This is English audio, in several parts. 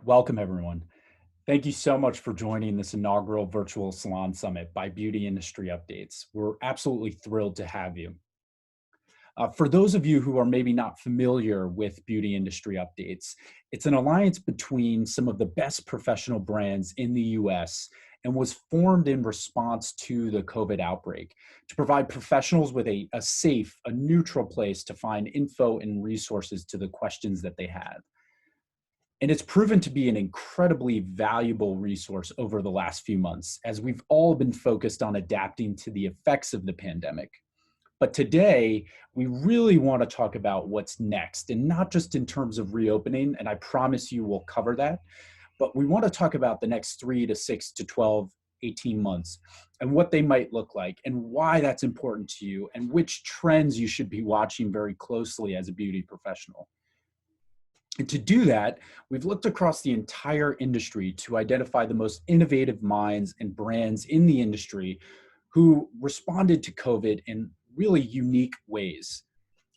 Welcome, everyone. Thank you so much for joining this inaugural virtual Salon Summit by Beauty Industry Updates. We're absolutely thrilled to have you. For those of you who are maybe not familiar with Beauty Industry Updates, it's an alliance between some of the best professional brands in the US and was formed in response to the COVID outbreak to provide professionals with a safe, a neutral place to find info and resources to the questions that they have. And it's proven to be an incredibly valuable resource over the last few months, as we've all been focused on adapting to the effects of the pandemic. But today, we really want to talk about what's next, and not just in terms of reopening, and I promise you we'll cover that, but we want to talk about the next 3 to 6 to 12, 18 months and what they might look like and why that's important to you and which trends you should be watching very closely as a beauty professional. And to do that, we've looked across the entire industry to identify the most innovative minds and brands in the industry who responded to COVID in really unique ways.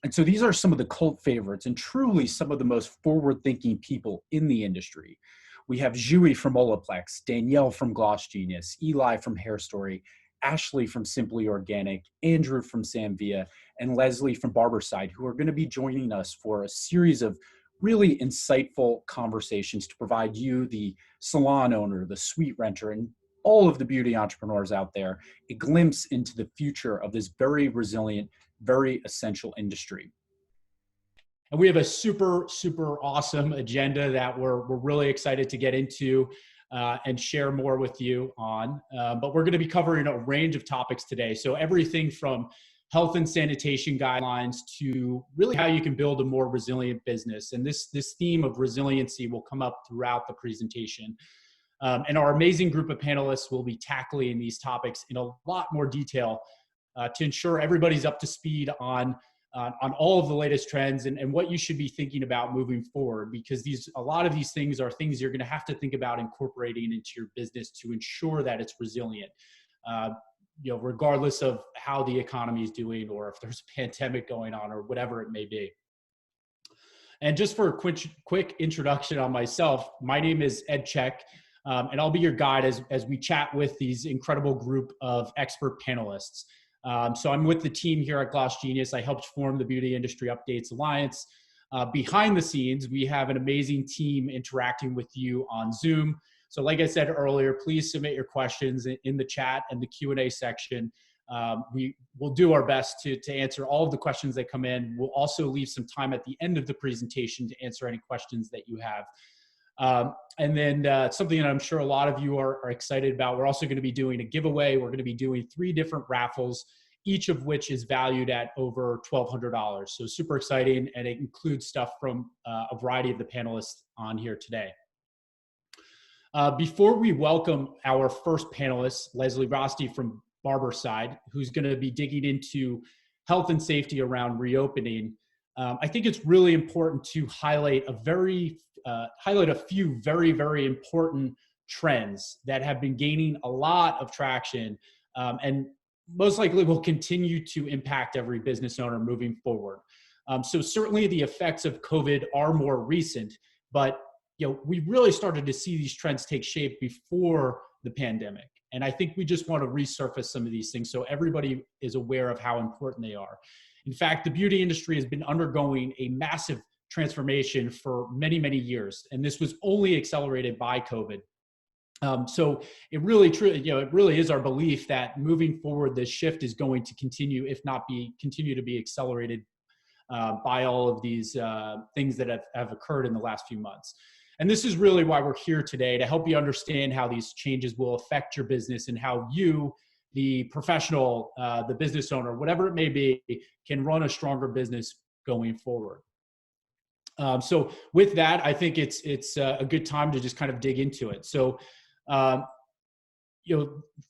And so these are some of the cult favorites and truly some of the most forward-thinking people in the industry. We have Jui from Olaplex, Danielle from Gloss Genius, Eli from Hair Story, Ashley from Simply Organic, Andrew from Samvia, and Leslie from Barberside, who are going to be joining us for a series of really insightful conversations to provide you, the salon owner, the suite renter, and all of the beauty entrepreneurs out there, a glimpse into the future of this very resilient, very essential industry. And we have a super, super awesome agenda that we're really excited to get into and share more with you on. But we're going to be covering a range of topics today. So everything from health and sanitation guidelines to really how you can build a more resilient business. And this theme of resiliency will come up throughout the presentation. And our amazing group of panelists will be tackling these topics in a lot more detail to ensure everybody's up to speed on all of the latest trends and what you should be thinking about moving forward, because a lot of these things are things you're going to have to think about incorporating into your business to ensure that it's resilient. Regardless of how the economy is doing or if there's a pandemic going on or whatever it may be. And just for a quick introduction on myself, my name is Ed Check, and I'll be your guide as we chat with these incredible group of expert panelists. So I'm with the team here at Gloss Genius. I helped form the Beauty Industry Updates Alliance. Behind the scenes, we have an amazing team interacting with you on Zoom. So like I said earlier, please submit your questions in the chat and the Q&A section. We will do our best to answer all of the questions that come in. We'll also leave some time at the end of the presentation to answer any questions that you have. And then something that I'm sure a lot of you are excited about, we're also going to be doing a giveaway. We're going to be doing 3 different raffles, each of which is valued at over $1,200. So super exciting, and it includes stuff from a variety of the panelists on here today. Before we welcome our first panelist, Leslie Rosti from Barberside, who's going to be digging into health and safety around reopening, I think it's really important to highlight a few very, very important trends that have been gaining a lot of traction and most likely will continue to impact every business owner moving forward. So certainly the effects of COVID are more recent, but we really started to see these trends take shape before the pandemic. And I think we just want to resurface some of these things so everybody is aware of how important they are. In fact, the beauty industry has been undergoing a massive transformation for many, many years. And this was only accelerated by COVID. So it really is our belief that moving forward, this shift is going to continue, if not continue to be accelerated by all of these things that have occurred in the last few months. And this is really why we're here today, to help you understand how these changes will affect your business and how you, the professional, the business owner, whatever it may be, can run a stronger business going forward. So with that, I think it's a good time to just kind of dig into it. So,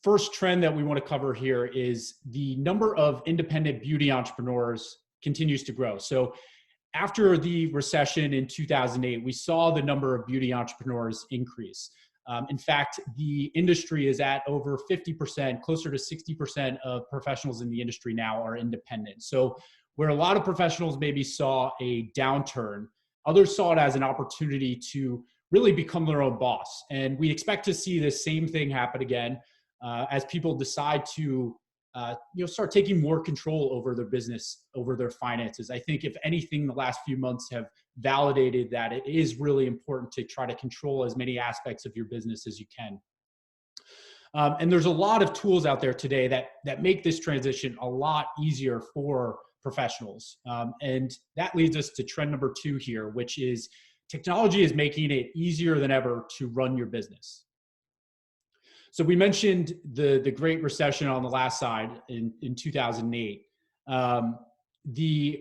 first trend that we want to cover here is the number of independent beauty entrepreneurs continues to grow. So after the recession in 2008, we saw the number of beauty entrepreneurs increase. In fact, the industry is at over 50%, closer to 60% of professionals in the industry now are independent. So where a lot of professionals maybe saw a downturn, others saw it as an opportunity to really become their own boss. And we expect to see the same thing happen again as people decide to start taking more control over their business, over their finances. I think if anything, the last few months have validated that it is really important to try to control as many aspects of your business as you can. And there's a lot of tools out there today that make this transition a lot easier for professionals. And that leads us to trend number 2 here, which is technology is making it easier than ever to run your business. So we mentioned the Great Recession on the last slide in 2008.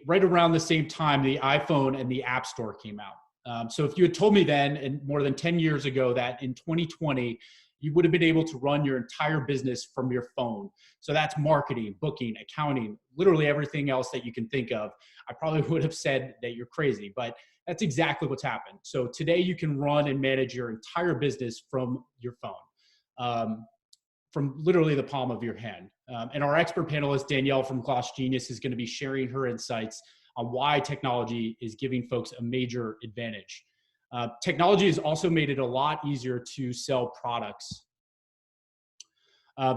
Right around the same time, the iPhone and the App Store came out. So if you had told me then, and more than 10 years ago, that in 2020, you would have been able to run your entire business from your phone. So that's marketing, booking, accounting, literally everything else that you can think of. I probably would have said that you're crazy, but that's exactly what's happened. So today you can run and manage your entire business from your phone, from literally the palm of your hand. And our expert panelist, Danielle from Gloss Genius, is going to be sharing her insights on why technology is giving folks a major advantage. Technology has also made it a lot easier to sell products.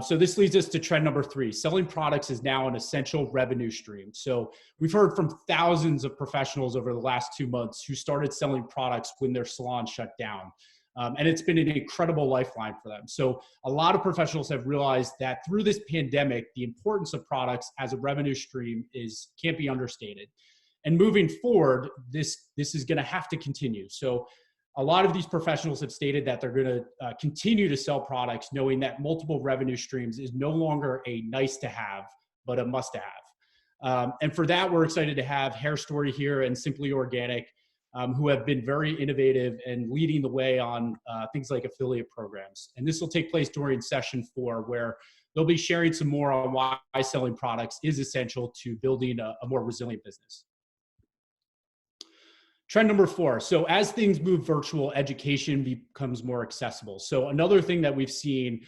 So this leads us to trend number 3. Selling products is now an essential revenue stream. So we've heard from thousands of professionals over the last 2 months who started selling products when their salon shut down. And it's been an incredible lifeline for them. So a lot of professionals have realized that through this pandemic, the importance of products as a revenue stream can't be understated. And moving forward, this is going to have to continue. So a lot of these professionals have stated that they're going to continue to sell products, knowing that multiple revenue streams is no longer a nice to have, but a must to have. And for that, we're excited to have Hair Story here and Simply Organic, who have been very innovative and leading the way on things like affiliate programs. And this will take place during session 4, where they'll be sharing some more on why selling products is essential to building a more resilient business. Trend number 4. So as things move virtual, education becomes more accessible. So another thing that we've seen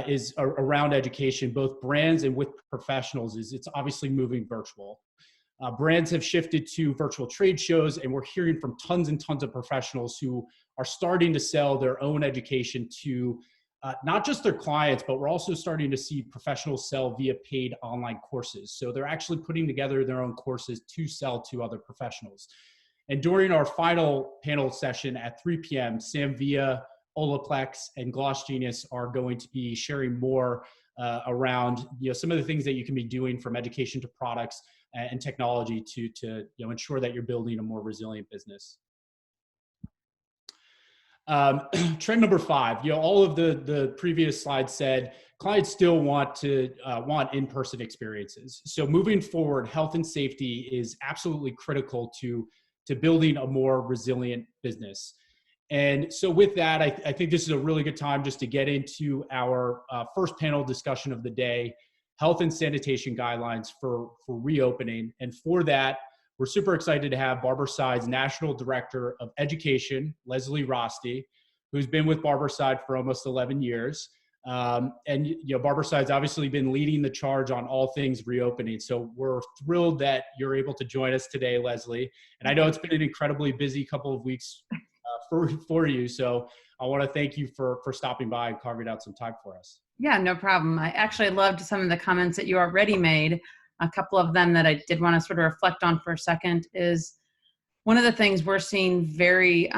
is around education, both brands and with professionals, is it's obviously moving virtual. Brands have shifted to virtual trade shows, and we're hearing from tons and tons of professionals who are starting to sell their own education to not just their clients, but we're also starting to see professionals sell via paid online courses. So they're actually putting together their own courses to sell to other professionals. And during our final panel session at 3 p.m., Sam Villa, Olaplex, and Gloss Genius are going to be sharing more around some of the things that you can be doing from education to products and technology to ensure that you're building a more resilient business. Trend number 5, all of the previous slides said clients still want in-person experiences. So moving forward, health and safety is absolutely critical to building a more resilient business. And so with that, I think this is a really good time just to get into our first panel discussion of the day, health and sanitation guidelines for reopening. And for that, we're super excited to have Barberside's National Director of Education, Leslie Rosti, who's been with Barberside for almost 11 years. And Barberside's obviously been leading the charge on all things reopening. So we're thrilled that you're able to join us today, Leslie. And I know it's been an incredibly busy couple of weeks for you. So I want to thank you for stopping by and carving out some time for us. Yeah, no problem. I actually loved some of the comments that you already made. A couple of them that I did want to sort of reflect on for a second is one of the things we're seeing very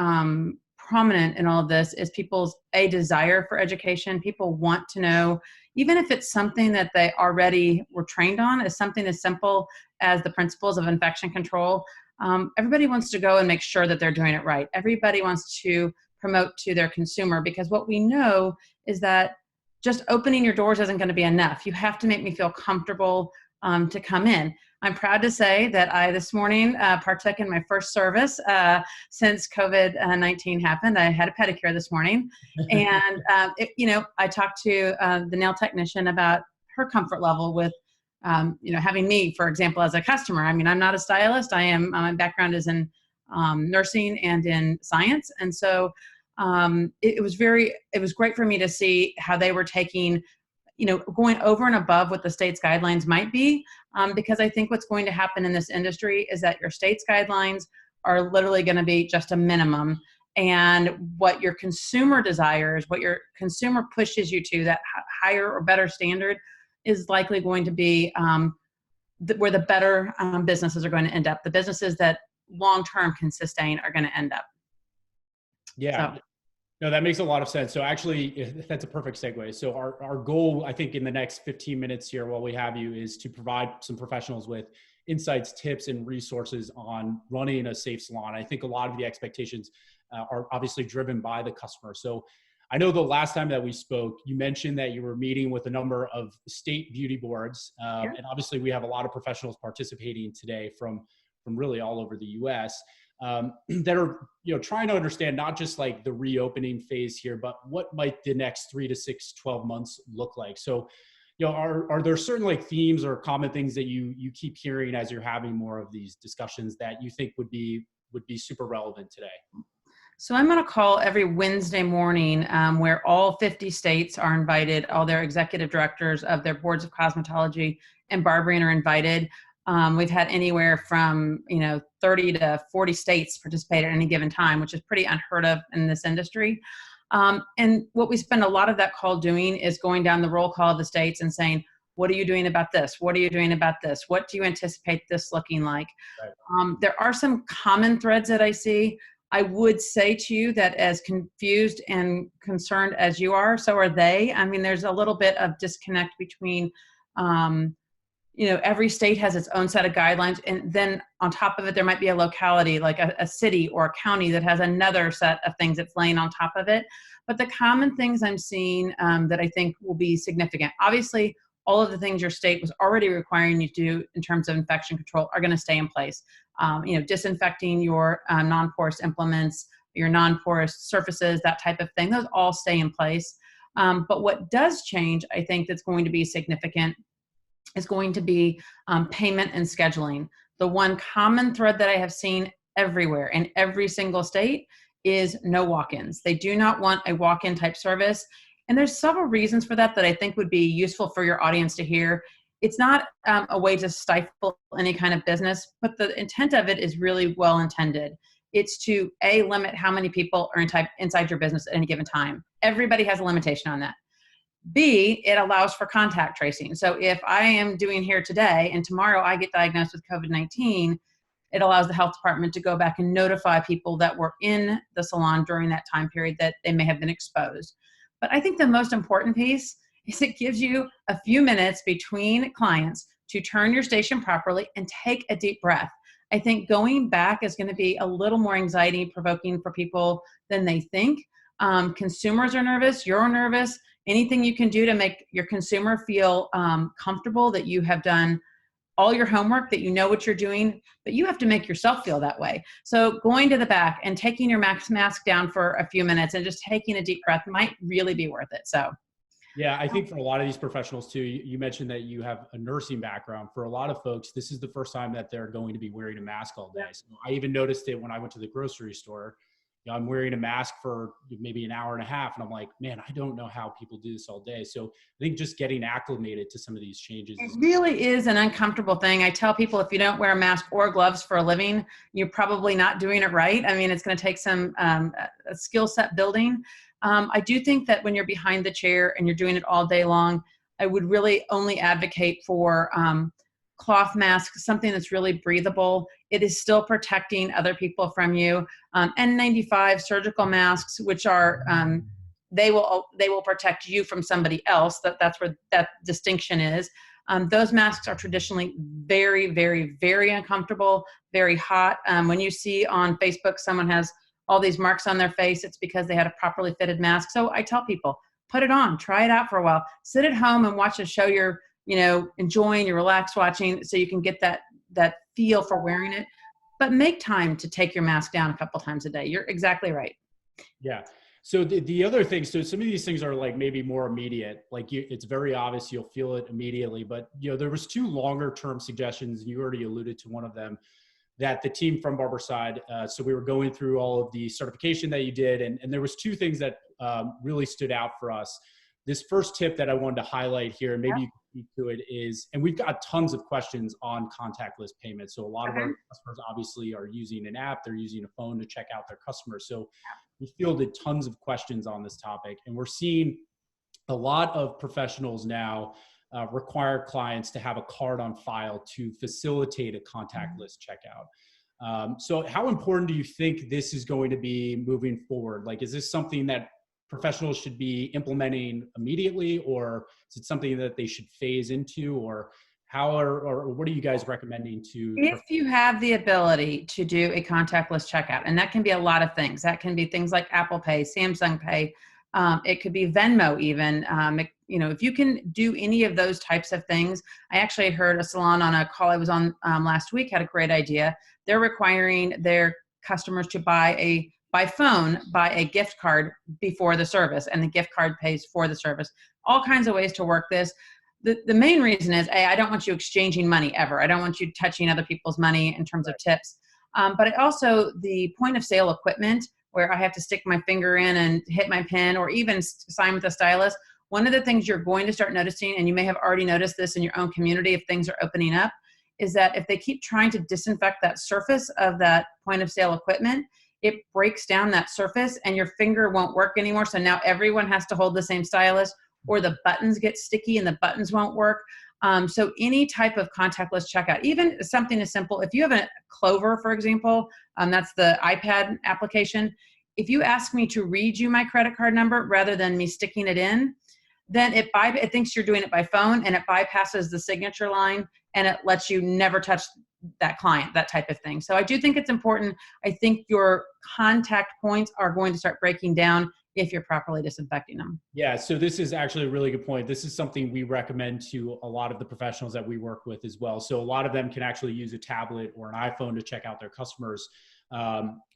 prominent in all of this is people's desire for education. People want to know, even if it's something that they already were trained on, is something as simple as the principles of infection control. Everybody wants to go and make sure that they're doing it right. Everybody wants to promote to their consumer, because what we know is that just opening your doors isn't going to be enough. You have to make me feel comfortable to come in. I'm proud to say that I this morning partook in my first service since COVID-19 happened. I had a pedicure this morning, and I talked to the nail technician about her comfort level with having me, for example, as a customer. I mean, I'm not a stylist. My background is in nursing and in science, and so it was great for me to see how they were taking, going over and above what the state's guidelines might be, because I think what's going to happen in this industry is that your state's guidelines are literally going to be just a minimum. and what your consumer desires, what your consumer pushes you to, that higher or better standard is likely going to be where the better businesses are going to end up. The businesses that long-term can sustain are going to end up. Yeah. So. No, that makes a lot of sense. So actually, that's a perfect segue. So our goal, I think, in the next 15 minutes here while we have you is to provide some professionals with insights, tips, and resources on running a safe salon. I think a lot of the expectations are obviously driven by the customer. So I know the last time that we spoke, you mentioned that you were meeting with a number of state beauty boards. And obviously, we have a lot of professionals participating today from really all over the US. That are, trying to understand not just like the reopening phase here, but what might the next 3 to 6, 12 months look like? So, are there certain like themes or common things that you keep hearing as you're having more of these discussions that you think would be super relevant today? So I'm going to call every Wednesday morning where all 50 states are invited, all their executive directors of their boards of cosmetology and barbering are invited. We've had anywhere from 30 to 40 states participate at any given time, which is pretty unheard of in this industry. And what we spend a lot of that call doing is going down the roll call of the states and saying, what are you doing about this? What are you doing about this? What do you anticipate this looking like? Right. There are some common threads that I see. I would say to you that as confused and concerned as you are, so are they. I mean, there's a little bit of disconnect between every state has its own set of guidelines. And then on top of it, there might be a locality like a city or a county that has another set of things that's laying on top of it. But the common things I'm seeing that I think will be significant, obviously, all of the things your state was already requiring you to do in terms of infection control are going to stay in place. Disinfecting your non-porous implements, your non-porous surfaces, that type of thing, those all stay in place. But what does change, I think that's going to be significant is going to be payment and scheduling. The one common thread that I have seen everywhere in every single state is no walk-ins. They do not want a walk-in type service. And there's several reasons for that I think would be useful for your audience to hear. It's not a way to stifle any kind of business, but the intent of it is really well intended. It's to limit how many people are inside your business at any given time. Everybody has a limitation on that. B, it allows for contact tracing. So if I am doing here today and tomorrow I get diagnosed with COVID-19, it allows the health department to go back and notify people that were in the salon during that time period that they may have been exposed. But I think the most important piece is it gives you a few minutes between clients to turn your station properly and take a deep breath. I think going back is going to be a little more anxiety provoking for people than they think. Consumers are nervous, you're nervous. Anything you can do to make your consumer feel comfortable that you have done all your homework, that you know what you're doing, but you have to make yourself feel that way. So going to the back and taking your mask down for a few minutes and just taking a deep breath might really be worth it. So. Yeah, I think for a lot of these professionals too, you mentioned that you have a nursing background. For a lot of folks, this is the first time that they're going to be wearing a mask all day. So I even noticed it when I went to the grocery store. I'm wearing a mask for maybe an hour and a half. And I'm like, man, I don't know how people do this all day. So I think just getting acclimated to some of these changes. It really is an uncomfortable thing. I tell people if you don't wear a mask or gloves for a living, you're probably not doing it right. I mean, it's going to take some skill set building. I do think that when you're behind the chair and you're doing it all day long, I would really only advocate for cloth masks, something that's really breathable. It is still protecting other people from you. N95 surgical masks, which are, they will protect you from somebody else. That's where that distinction is. Those masks are traditionally very, very, very uncomfortable, very hot. When you see on Facebook, someone has all these marks on their face, it's because they had a properly fitted mask. So I tell people, put it on, try it out for a while, sit at home and watch a show you're enjoying, you relax watching, so you can get that feel for wearing it. But make time to take your mask down a couple times a day. You're exactly right. Yeah. So the other thing, so some of these things are like maybe more immediate, like it's very obvious, you'll feel it immediately, but there was 2 longer term suggestions, and you already alluded to one of them, that the team from Barberside, so we were going through all of the certification that you did, and there was 2 things that really stood out for us. This first tip that I wanted to highlight here, and maybe you can speak to it, is, and we've got tons of questions on contactless payments. So a lot of our customers obviously are using an app, they're using a phone to check out their customers. So we fielded tons of questions on this topic, and we're seeing a lot of professionals now require clients to have a card on file to facilitate a contactless checkout. So how important do you think this is going to be moving forward? Like, is this something that professionals should be implementing immediately, or is it something that they should phase into, or or what are you guys recommending to? If you have the ability to do a contactless checkout, and that can be a lot of things. That can be things like Apple Pay, Samsung Pay. It could be Venmo even. If you can do any of those types of things. I actually heard a salon on a call I was on last week had a great idea. They're requiring their customers to buy a gift card before the service, and the gift card pays for the service. All kinds of ways to work this. The main reason is, I don't want you exchanging money ever. I don't want you touching other people's money in terms of tips. But also the point of sale equipment where I have to stick my finger in and hit my pin, or even sign with a stylus. One of the things you're going to start noticing, and you may have already noticed this in your own community if things are opening up, is that if they keep trying to disinfect that surface of that point of sale equipment, it breaks down that surface and your finger won't work anymore. So now everyone has to hold the same stylus, or the buttons get sticky and the buttons won't work. So any type of contactless checkout, even something as simple, if you have a Clover, for example, that's the iPad application. If you ask me to read you my credit card number rather than me sticking it in, then it thinks you're doing it by phone, and it bypasses the signature line, and it lets you never touch that client, that type of thing. So I do think it's important. I think your contact points are going to start breaking down if you're properly disinfecting them. Yeah, so this is actually a really good point. This is something we recommend to a lot of the professionals that we work with as well. So a lot of them can actually use a tablet or an iPhone to check out their customers.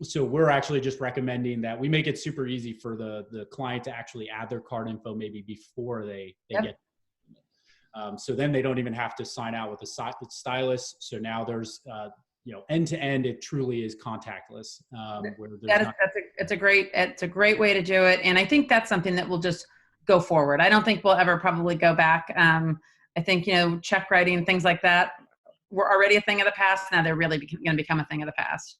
So we're actually just recommending that we make it super easy for the client to actually add their card info maybe before they get. So then they don't even have to sign out with a stylus. So now there's end to end, it truly is contactless. It's a great way to do it, and I think that's something that will just go forward. I don't think we'll ever probably go back. I think check writing, things like that, were already a thing of the past. Now they're really going to become a thing of the past.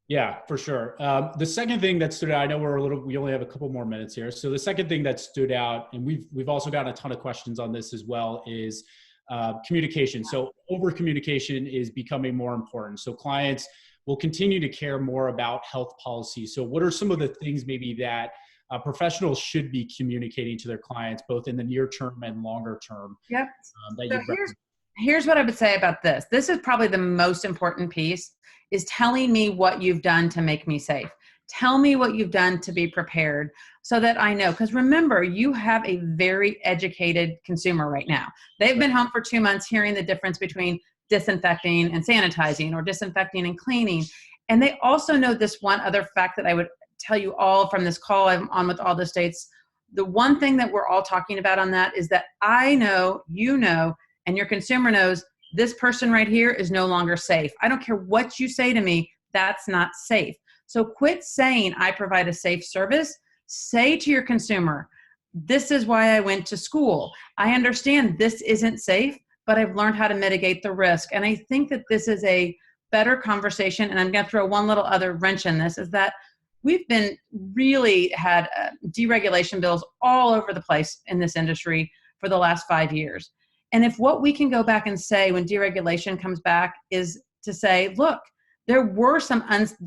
Yeah, for sure. The second thing that stood out, I know we only have a couple more minutes here. So the second thing that stood out, and we've also gotten a ton of questions on this as well, is communication. So over communication is becoming more important. So clients will continue to care more about health policy. So what are some of the things maybe that professionals should be communicating to their clients, both in the near term and longer term? Yep. Here's what I would say about this. This is probably the most important piece, is telling me what you've done to make me safe. Tell me what you've done to be prepared so that I know. Because remember, you have a very educated consumer right now. They've been home for 2 months hearing the difference between disinfecting and sanitizing, or disinfecting and cleaning. And they also know this one other fact that I would tell you all from this call I'm on with all the states. The one thing that we're all talking about on that is that I know, and your consumer knows, this person right here is no longer safe. I don't care what you say to me, that's not safe. So quit saying I provide a safe service. Say to your consumer, this is why I went to school. I understand this isn't safe, but I've learned how to mitigate the risk. And I think that this is a better conversation. And I'm going to throw one little other wrench in this, is that we've been really had deregulation bills all over the place in this industry for the last 5 years. And if what we can go back and say when deregulation comes back is to say, look, there were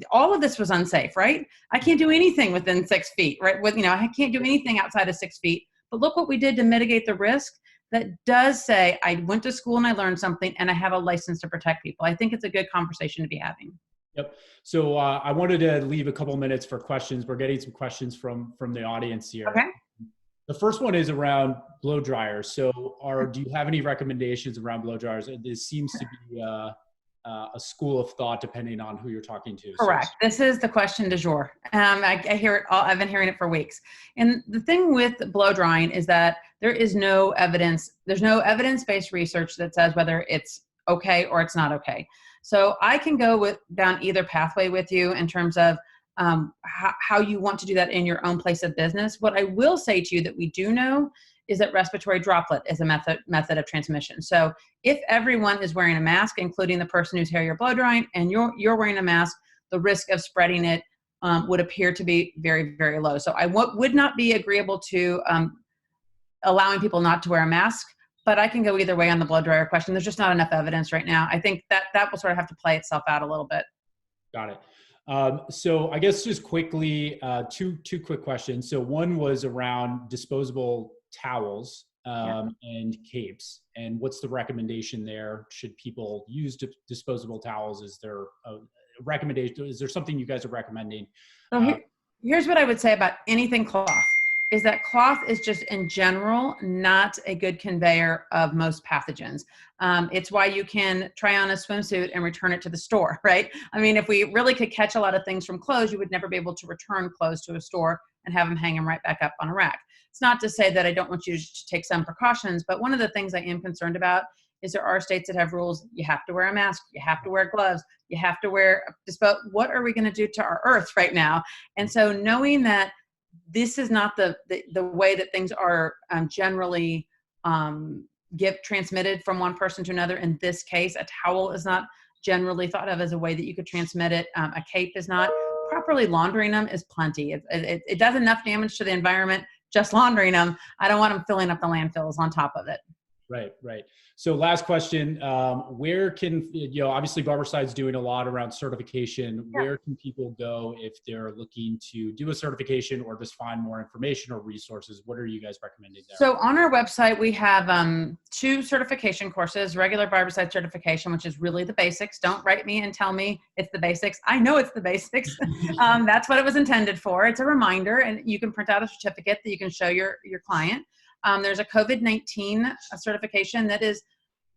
all of this was unsafe, right? I can't do anything within 6 feet, right? I can't do anything outside of 6 feet. But look what we did to mitigate the risk. That does say I went to school and I learned something, and I have a license to protect people. I think it's a good conversation to be having. Yep. So I wanted to leave a couple minutes for questions. We're getting some questions from the audience here. Okay. The first one is around blow dryers. So do you have any recommendations around blow dryers? This seems to be a school of thought depending on who you're talking to. Correct. So, this is the question du jour. I hear it all. I've been hearing it for weeks. And the thing with blow drying is that there is no evidence. There's no evidence-based research that says whether it's okay or it's not okay. So I can go down either pathway with you in terms of how you want to do that in your own place of business. What I will say to you that we do know is that respiratory droplet is a method of transmission. So if everyone is wearing a mask, including the person who's hair you're blow drying, and you're wearing a mask, the risk of spreading it would appear to be very, very low. So I would not be agreeable to allowing people not to wear a mask, but I can go either way on the blow dryer question. There's just not enough evidence right now. I think that will sort of have to play itself out a little bit. Got it. So I guess just quickly, two quick questions. So one was around disposable towels and capes, and what's the recommendation there? Should people use disposable towels? Is there a recommendation? Is there something you guys are recommending? So here's what I would say about anything cloth, is that cloth is just in general not a good conveyor of most pathogens. It's why you can try on a swimsuit and return it to the store, right? I mean, if we really could catch a lot of things from clothes, you would never be able to return clothes to a store and have them hang them right back up on a rack. It's not to say that I don't want you to take some precautions, but one of the things I am concerned about is there are states that have rules. You have to wear a mask, you have to wear gloves, you have to wear, what are we gonna do to our earth right now? And so knowing that this is not the way that things are generally transmitted from one person to another. In this case, a towel is not generally thought of as a way that you could transmit it. A cape is not. Properly laundering them is plenty. It does enough damage to the environment just laundering them. I don't want them filling up the landfills on top of it. Right. So last question, where can, obviously Barberside's doing a lot around certification. Yeah. Where can people go if they're looking to do a certification or just find more information or resources? What are you guys recommending there? So on our website, we have 2 certification courses, regular Barbicide certification, which is really the basics. Don't write me and tell me it's the basics. I know it's the basics. That's what it was intended for. It's a reminder, and you can print out a certificate that you can show your client. There's a COVID-19 certification that is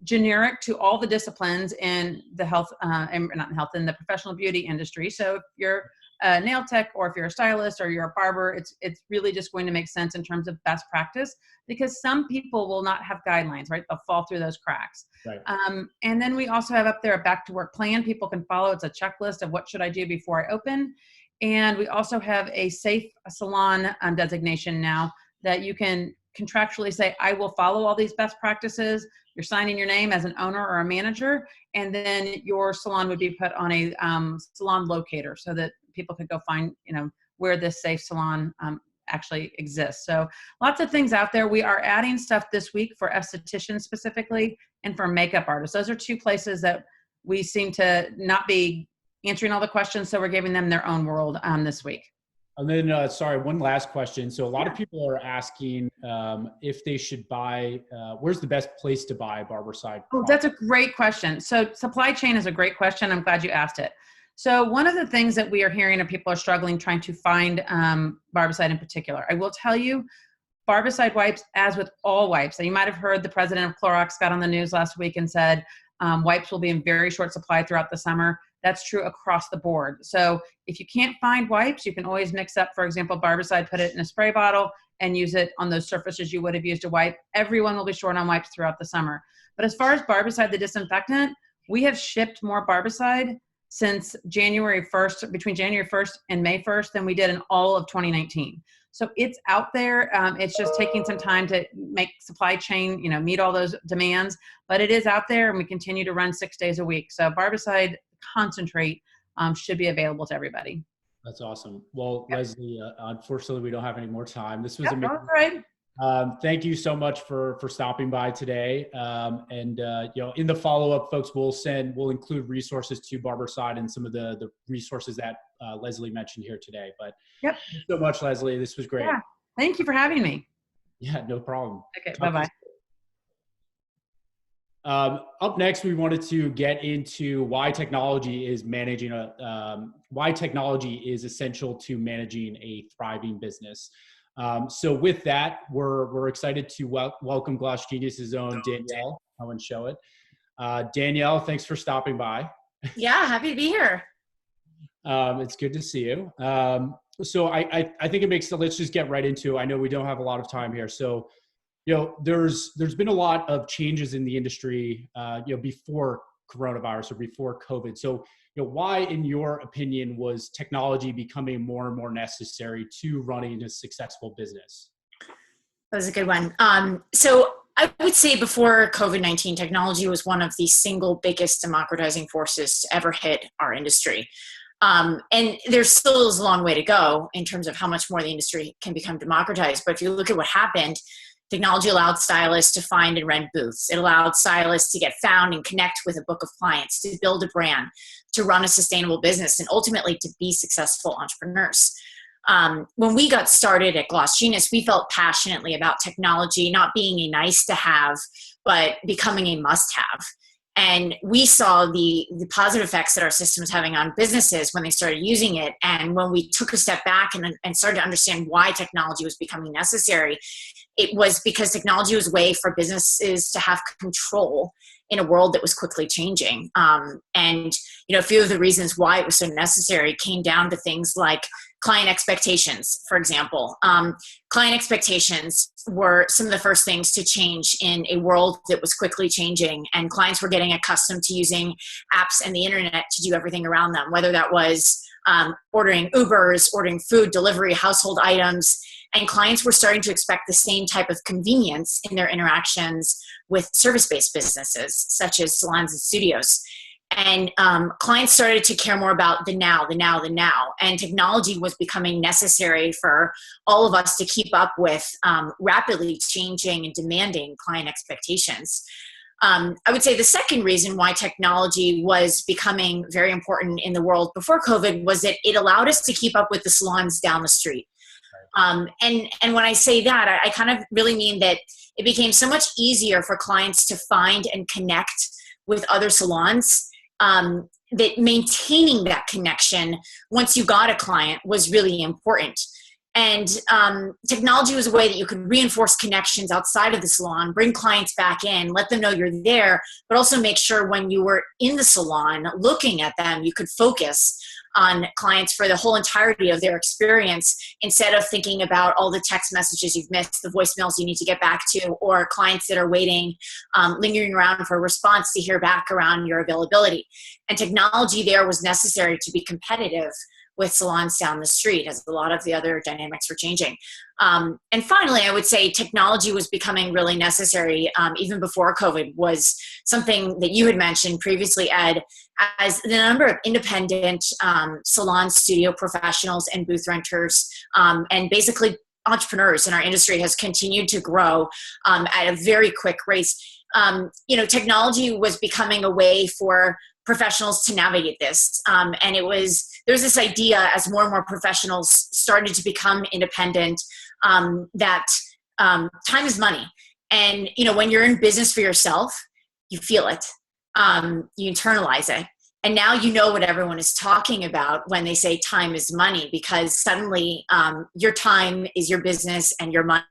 generic to all the disciplines in the health, in the professional beauty industry. So if you're a nail tech, or if you're a stylist, or you're a barber, it's really just going to make sense in terms of best practice, because some people will not have guidelines, right? They'll fall through those cracks. Right. And then we also have up there a back to work plan people can follow. It's a checklist of what should I do before I open. And we also have a safe salon designation now that you can contractually say, I will follow all these best practices. You're signing your name as an owner or a manager, and then your salon would be put on a salon locator so that people could go find, where this safe salon actually exists. So lots of things out there. We are adding stuff this week for estheticians specifically, and for makeup artists. Those are 2 places that we seem to not be answering all the questions, so we're giving them their own world this week. And then, one last question. So a lot of people are asking if they should buy, where's the best place to buy Barberside? Oh, that's a great question. So supply chain is a great question. I'm glad you asked it. So one of the things that we are hearing are people are struggling trying to find Barbicide in particular. I will tell you, Barbicide wipes, as with all wipes, so you might have heard the president of Clorox got on the news last week and said wipes will be in very short supply throughout the summer. That's true across the board. So if you can't find wipes, you can always mix up, for example, Barbicide, put it in a spray bottle and use it on those surfaces you would have used a wipe. Everyone will be short on wipes throughout the summer. But as far as Barbicide, the disinfectant, we have shipped more Barbicide since January 1st, between January 1st and May 1st, than we did in all of 2019. So it's out there. It's just taking some time to make supply chain, meet all those demands, but it is out there, and we continue to run 6 days a week. So Barbicide concentrate should be available to everybody. That's awesome. Well, yep. Leslie, unfortunately, we don't have any more time. This was amazing. That's right. Thank you so much for stopping by today. In the follow-up, folks, we'll include resources to Barberside and some of the resources that Leslie mentioned here today. But yep. Thank you so much, Leslie. This was great. Yeah. Thank you for having me. Yeah, no problem. Okay. Bye-bye. Up next, we wanted to get into why technology is essential to managing a thriving business. So with that, we're excited to welcome Gloss Genius's own Danielle. Come and show it. Danielle, thanks for stopping by. Yeah, happy to be here. It's good to see you. So I think it makes sense. Let's just get right into it. I know we don't have a lot of time here. So, there's been a lot of changes in the industry, before coronavirus or before COVID. So, why, in your opinion, was technology becoming more and more necessary to running a successful business? That was a good one. So I would say before COVID-19, technology was one of the single biggest democratizing forces to ever hit our industry. And there's still a long way to go in terms of how much more the industry can become democratized. But if you look at what happened, technology allowed stylists to find and rent booths. It allowed stylists to get found and connect with a book of clients, to build a brand, to run a sustainable business, and ultimately to be successful entrepreneurs. When we got started at Gloss Genius, we felt passionately about technology not being a nice to have, but becoming a must have. And we saw the positive effects that our system was having on businesses when they started using it. And when we took a step back and started to understand why technology was becoming necessary, it was because technology was a way for businesses to have control in a world that was quickly changing. And a few of the reasons why it was so necessary came down to things like client expectations, for example. Client expectations were some of the first things to change in a world that was quickly changing, and clients were getting accustomed to using apps and the internet to do everything around them, whether that was ordering Ubers, ordering food, delivery, household items. And clients were starting to expect the same type of convenience in their interactions with service-based businesses, such as salons and studios. And clients started to care more about the now. And technology was becoming necessary for all of us to keep up with rapidly changing and demanding client expectations. I would say the second reason why technology was becoming very important in the world before COVID was that it allowed us to keep up with the salons down the street. And when I say that, I kind of really mean that it became so much easier for clients to find and connect with other salons, that maintaining that connection once you got a client was really important. And technology was a way that you could reinforce connections outside of the salon, bring clients back in, let them know you're there, but also make sure when you were in the salon looking at them, you could focus on clients for the whole entirety of their experience instead of thinking about all the text messages you've missed, the voicemails you need to get back to, or clients that are waiting, lingering around for a response to hear back around your availability. And technology there was necessary to be competitive with salons down the street as a lot of the other dynamics were changing. And finally, I would say technology was becoming really necessary even before COVID, was something that you had mentioned previously, Ed, as the number of independent salon studio professionals and booth renters and basically entrepreneurs in our industry has continued to grow at a very quick rate. Technology was becoming a way for professionals to navigate this. And there's this idea as more and more professionals started to become independent, that time is money. And, when you're in business for yourself, you feel it, you internalize it. And now you know what everyone is talking about when they say time is money, because suddenly your time is your business and your money.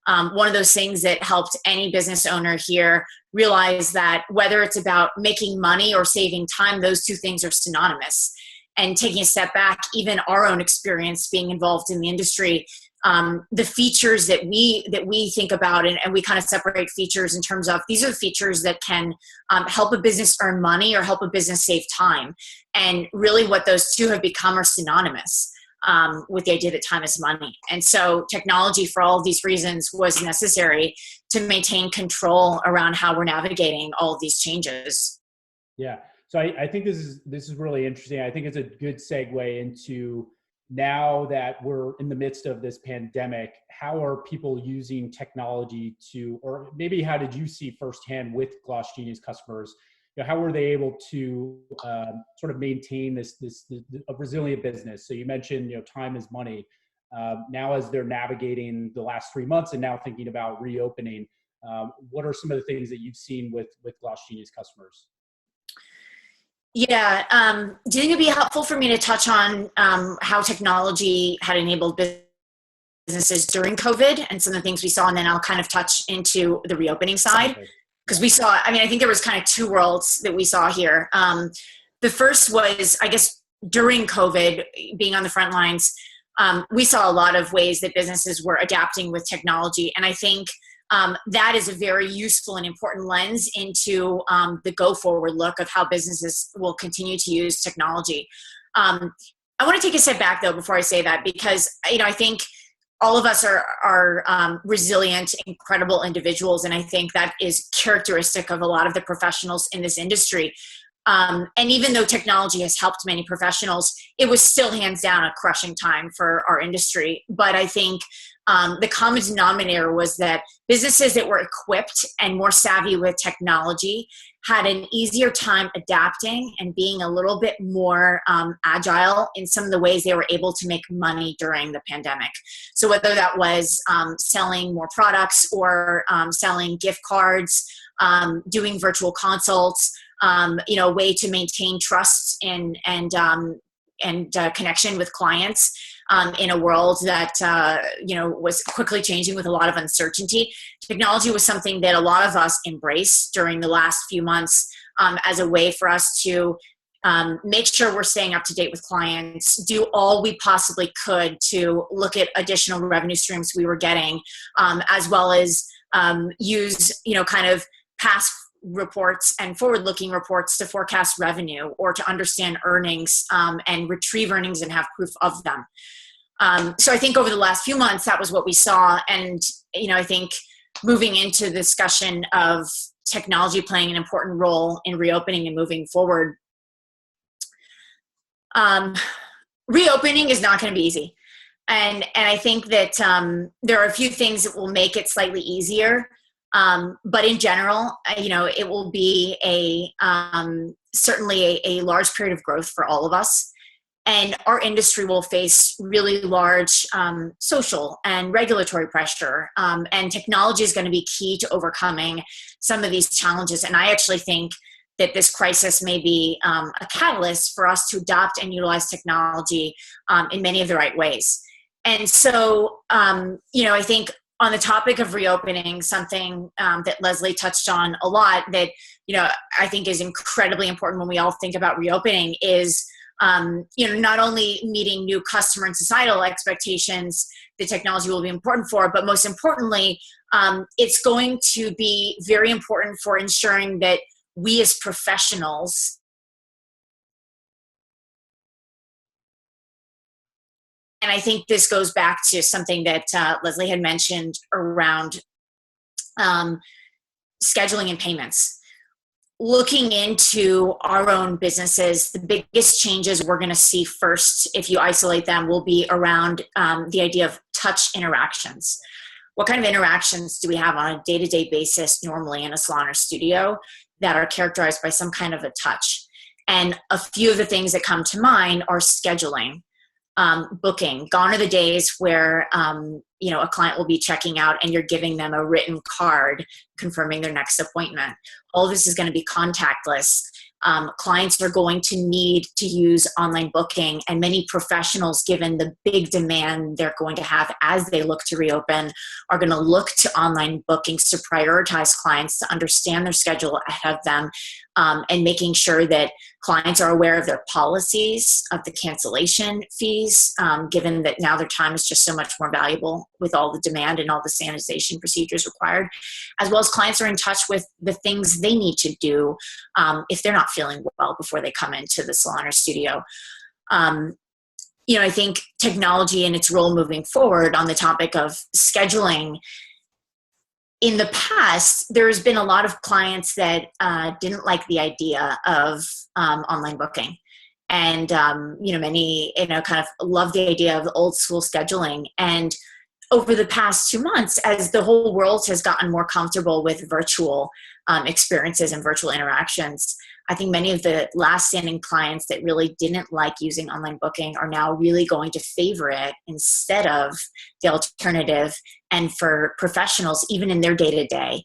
One of those things that helped any business owner here realize that whether it's about making money or saving time, those two things are synonymous. And taking a step back, even our own experience being involved in the industry, the features that we think about, and we kind of separate features in terms of these are the features that can help a business earn money or help a business save time. And really what those two have become are synonymous. With the idea that time is money. And so technology, for all of these reasons, was necessary to maintain control around how we're navigating all of these changes. Yeah. So I think this is really interesting. I think it's a good segue into, now that we're in the midst of this pandemic, how are people using technology or maybe how did you see firsthand with Gloss Genius customers, how were they able to sort of maintain this a resilient business? So you mentioned, time is money. Now, as they're navigating the last 3 months and now thinking about reopening, what are some of the things that you've seen with Gloss Genius customers? Yeah, do you think it'd be helpful for me to touch on how technology had enabled businesses during COVID and some of the things we saw, and then I'll kind of touch into the reopening side? Okay. Because I think there was kind of two worlds that we saw here. The first was, I guess, during COVID, being on the front lines, we saw a lot of ways that businesses were adapting with technology. And I think that is a very useful and important lens into the go-forward look of how businesses will continue to use technology. I want to take a step back, though, before I say that, because, I think all of us are resilient, incredible individuals, and I think that is characteristic of a lot of the professionals in this industry. And even though technology has helped many professionals, it was still hands down a crushing time for our industry. But I think the common denominator was that businesses that were equipped and more savvy with technology had an easier time adapting and being a little bit more agile in some of the ways they were able to make money during the pandemic. So whether that was selling more products or selling gift cards, doing virtual consults, a way to maintain trust and connection with clients in a world that was quickly changing with a lot of uncertainty. Technology was something that a lot of us embraced during the last few months as a way for us to make sure we're staying up to date with clients, do all we possibly could to look at additional revenue streams we were getting, as well as use kind of past reports and forward-looking reports to forecast revenue or to understand earnings and retrieve earnings and have proof of them. So I think over the last few months, that was what we saw. And, I think moving into the discussion of technology playing an important role in reopening and moving forward, reopening is not going to be easy. And I think that there are a few things that will make it slightly easier. But in general, it will be certainly a large period of growth for all of us. And our industry will face really large social and regulatory pressure. And technology is going to be key to overcoming some of these challenges. And I actually think that this crisis may be a catalyst for us to adopt and utilize technology in many of the right ways. And so, I think on the topic of reopening, something that Leslie touched on a lot that, I think is incredibly important when we all think about reopening is, not only meeting new customer and societal expectations that technology will be important for, but most importantly, it's going to be very important for ensuring that we as professionals and I think this goes back to something that Leslie had mentioned around scheduling and payments. Looking into our own businesses, the biggest changes we're going to see first, if you isolate them, will be around the idea of touch interactions. What kind of interactions do we have on a day-to-day basis normally in a salon or studio that are characterized by some kind of a touch? And a few of the things that come to mind are scheduling. Booking. Gone are the days where a client will be checking out and you're giving them a written card confirming their next appointment. All this is going to be contactless. Clients are going to need to use online booking, and many professionals, given the big demand they're going to have as they look to reopen, are going to look to online bookings to prioritize clients, to understand their schedule ahead of them, and making sure that clients are aware of their policies, of the cancellation fees, given that now their time is just so much more valuable with all the demand and all the sanitation procedures required, as well as clients are in touch with the things they need to do if they're not feeling well before they come into the salon or studio. I think technology and its role moving forward on the topic of scheduling, in the past, there's been a lot of clients that didn't like the idea of online booking. And, many, kind of love the idea of the old school scheduling. And over the past 2 months, as the whole world has gotten more comfortable with virtual experiences and virtual interactions, I think many of the last standing clients that really didn't like using online booking are now really going to favor it instead of the alternative. And for professionals, even in their day-to-day,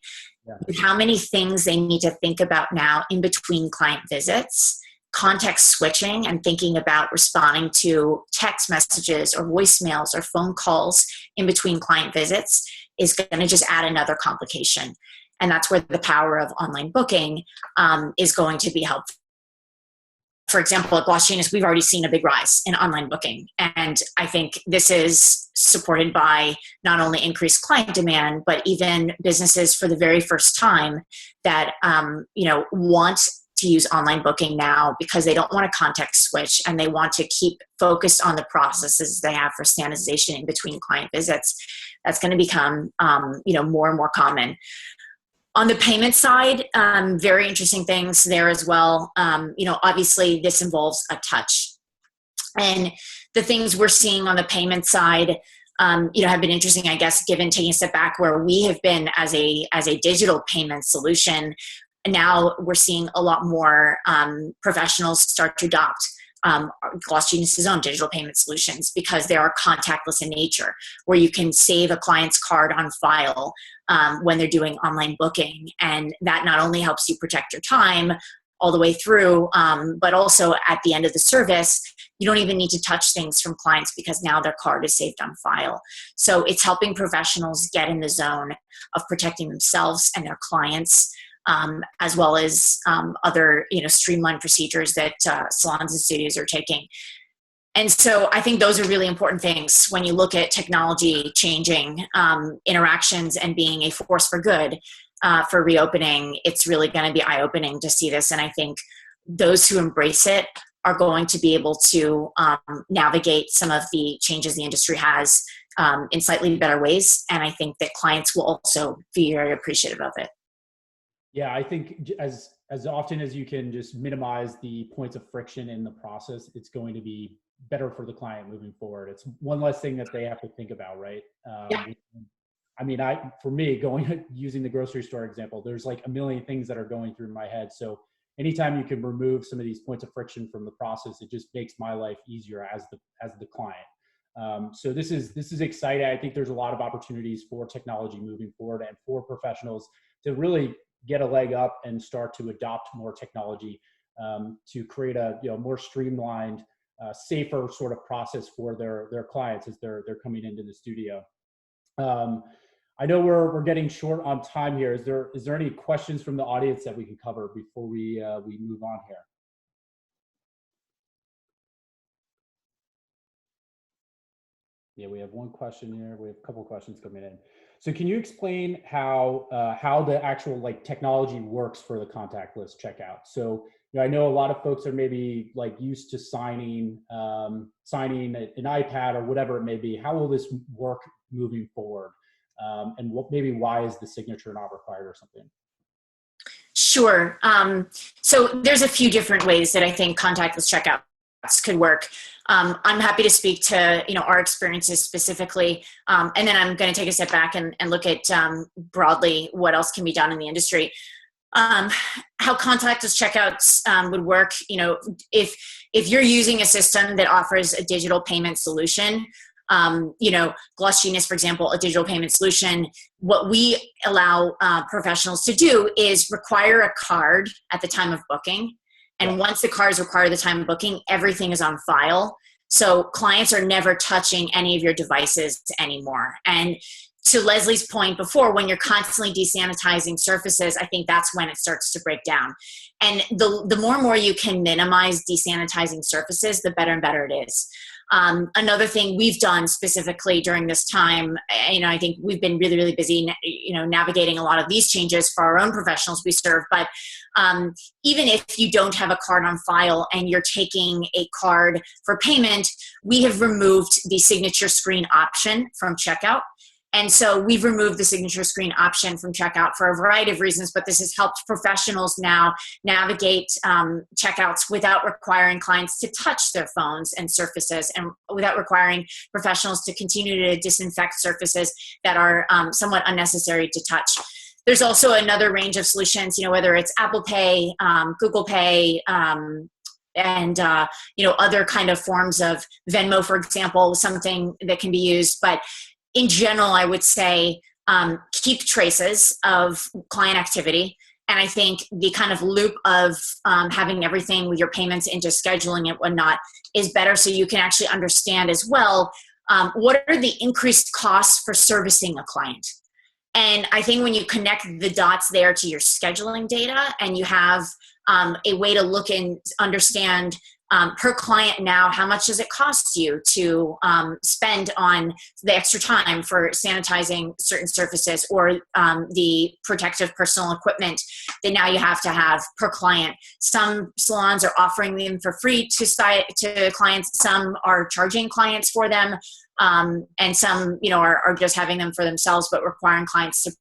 how many things they need to think about now in between client visits, context switching and thinking about responding to text messages or voicemails or phone calls in between client visits is going to just add another complication. And that's where the power of online booking is going to be helpful. For example, at Gloss Genius, we've already seen a big rise in online booking. And I think this is supported by not only increased client demand, but even businesses for the very first time that, want to use online booking now because they don't want to context switch and they want to keep focused on the processes they have for sanitization in between client visits. That's going to become, more and more common. On the payment side, very interesting things there as well. Obviously this involves a touch. And the things we're seeing on the payment side, have been interesting, I guess, given taking a step back where we have been as a digital payment solution. And now we're seeing a lot more professionals start to adopt Gloss Genius's own digital payment solutions because they are contactless in nature, where you can save a client's card on file when they're doing online booking. And that not only helps you protect your time all the way through, but also at the end of the service, you don't even need to touch things from clients because now their card is saved on file. So it's helping professionals get in the zone of protecting themselves and their clients, as well as other, streamlined procedures that salons and studios are taking. And so I think those are really important things when you look at technology changing interactions and being a force for good for reopening. It's really going to be eye-opening to see this. And I think those who embrace it are going to be able to navigate some of the changes the industry has in slightly better ways. And I think that clients will also be very appreciative of it. Yeah, I think as often as you can just minimize the points of friction in the process, it's going to be better for the client moving forward. It's one less thing that they have to think about, right? Yeah. I mean, for me, using the grocery store example, there's like a million things that are going through my head. So anytime you can remove some of these points of friction from the process, it just makes my life easier as the client. So this is exciting. I think there's a lot of opportunities for technology moving forward and for professionals to really get a leg up and start to adopt more technology to create a more streamlined, safer sort of process for their clients as they're coming into the studio. I know we're getting short on time here. Is there any questions from the audience that we can cover before we move on here? Yeah, we have one question here. We have a couple of questions coming in. So can you explain how the actual technology works for the contactless checkout? So I know a lot of folks are maybe used to signing an iPad or whatever it may be. How will this work moving forward? And why is the signature not required or something? Sure. So there's a few different ways that I think contactless checkouts could work. I'm happy to speak to our experiences specifically, and then I'm going to take a step back and look at broadly what else can be done in the industry. How contactless checkouts would work. If you're using a system that offers a digital payment solution, Gloss Genius, for example, a digital payment solution, what we allow professionals to do is require a card at the time of booking. And once the card is required at the time of booking, everything is on file. So clients are never touching any of your devices anymore. And to Leslie's point before, when you're constantly desanitizing surfaces, I think that's when it starts to break down. And the more and more you can minimize desanitizing surfaces, the better and better it is. Another thing we've done specifically during this time, I think we've been really, really busy, navigating a lot of these changes for our own professionals we serve. But even if you don't have a card on file and you're taking a card for payment, we have removed the signature screen option from checkout. And so we've removed the signature screen option from checkout for a variety of reasons, but this has helped professionals now navigate checkouts without requiring clients to touch their phones and surfaces, and without requiring professionals to continue to disinfect surfaces that are somewhat unnecessary to touch. There's also another range of solutions, whether it's Apple Pay, Google Pay, and other kind of forms of Venmo, for example, something that can be used. But in general, I would say keep traces of client activity. And I think the kind of loop of having everything with your payments into scheduling and whatnot is better, so you can actually understand as well what are the increased costs for servicing a client. And I think when you connect the dots there to your scheduling data and you have a way to look and understand per client now, how much does it cost you to spend on the extra time for sanitizing certain surfaces, or the protective personal equipment that now you have to have per client. Some salons are offering them for free to clients. Some are charging clients for them. And some, are just having them for themselves, but requiring clients to.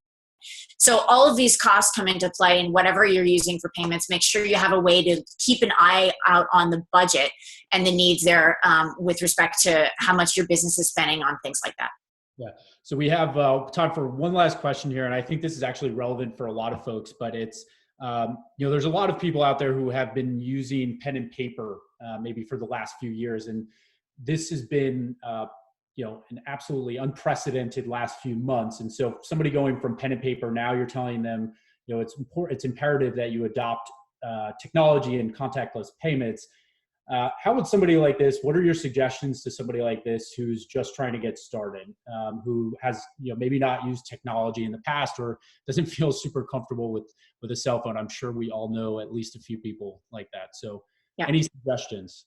So all of these costs come into play, and whatever you're using for payments, make sure you have a way to keep an eye out on the budget and the needs there with respect to how much your business is spending on things like that. Yeah. So we have time for one last question here, and I think this is actually relevant for a lot of folks, but it's, there's a lot of people out there who have been using pen and paper maybe for the last few years, and this has been an absolutely unprecedented last few months. And so somebody going from pen and paper, now you're telling them, it's imperative that you adopt technology and contactless payments. How would somebody like this, what are your suggestions to somebody like this who's just trying to get started, who has, maybe not used technology in the past or doesn't feel super comfortable with a cell phone? I'm sure we all know at least a few people like that. So Any suggestions?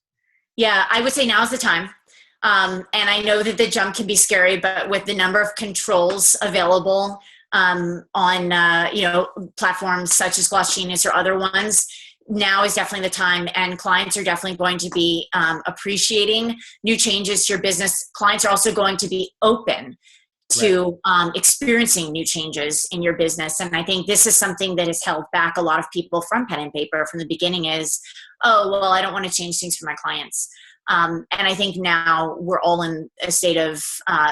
Yeah, I would say now's the time. And I know that the jump can be scary, but with the number of controls available on platforms such as Gloss Genius or other ones, now is definitely the time, and clients are definitely going to be appreciating new changes to your business. Clients are also going to be open to experiencing new changes in your business. And I think this is something that has held back a lot of people from pen and paper from the beginning is, oh, well, I don't want to change things for my clients. And I think now we're all in a state of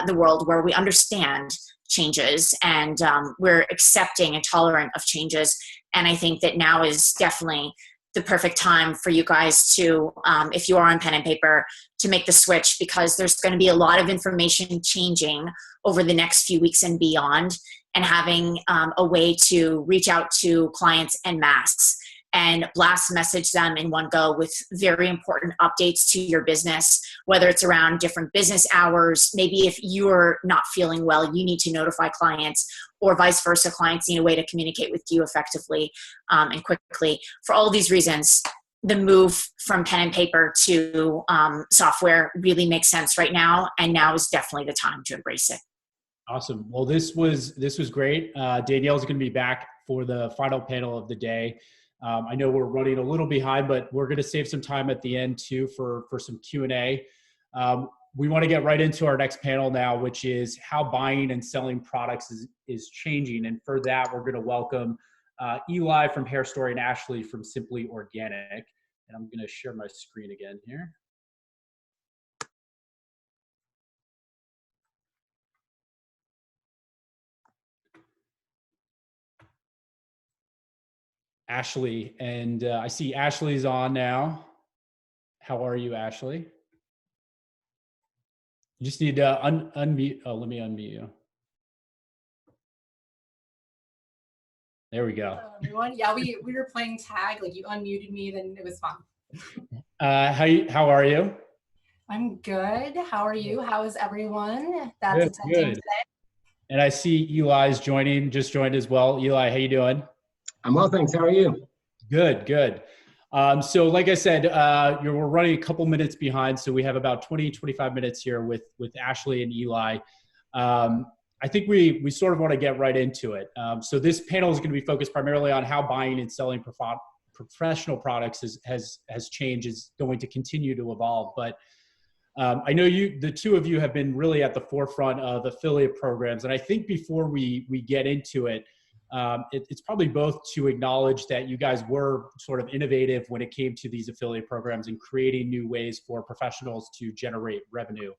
the world where we understand changes, and we're accepting and tolerant of changes. And I think that now is definitely the perfect time for you guys to, if you are on pen and paper, to make the switch, because there's going to be a lot of information changing over the next few weeks and beyond, and having a way to reach out to clients en masse and blast message them in one go with very important updates to your business, whether it's around different business hours. Maybe if you're not feeling well, you need to notify clients, or vice versa, clients need a way to communicate with you effectively and quickly. For all these reasons, the move from pen and paper to software really makes sense right now, and now is definitely the time to embrace it. Awesome. Well, this was great. Danielle's going to be back for the final panel of the day. I know we're running a little behind, but we're going to save some time at the end too for some Q&A. We want to get right into our next panel now, which is how buying and selling products is changing. And for that, we're going to welcome Eli from Hair Story and Ashley from Simply Organic. And I'm going to share my screen again here. Ashley, and I see Ashley's on now. How are you, Ashley? You just need to unmute. Oh, let me unmute you. There we go. Hello, everyone. Yeah, we were playing tag. Like, you unmuted me, then it was fun. How are you? I'm good. How are you? How is everyone that's Good, attending good. today? And I see Eli's just joined as well. Eli, how you doing? I'm well, thanks. How are you? Good, good. So like I said, we're running a couple minutes behind, so we have about 25 minutes here with Ashley and Eli. I think we sort of want to get right into it. So this panel is going to be focused primarily on how buying and selling professional products has changed, is going to continue to evolve. But I know the two of you have been really at the forefront of affiliate programs. And I think before we get into it, it's probably both to acknowledge that you guys were sort of innovative when it came to these affiliate programs and creating new ways for professionals to generate revenue.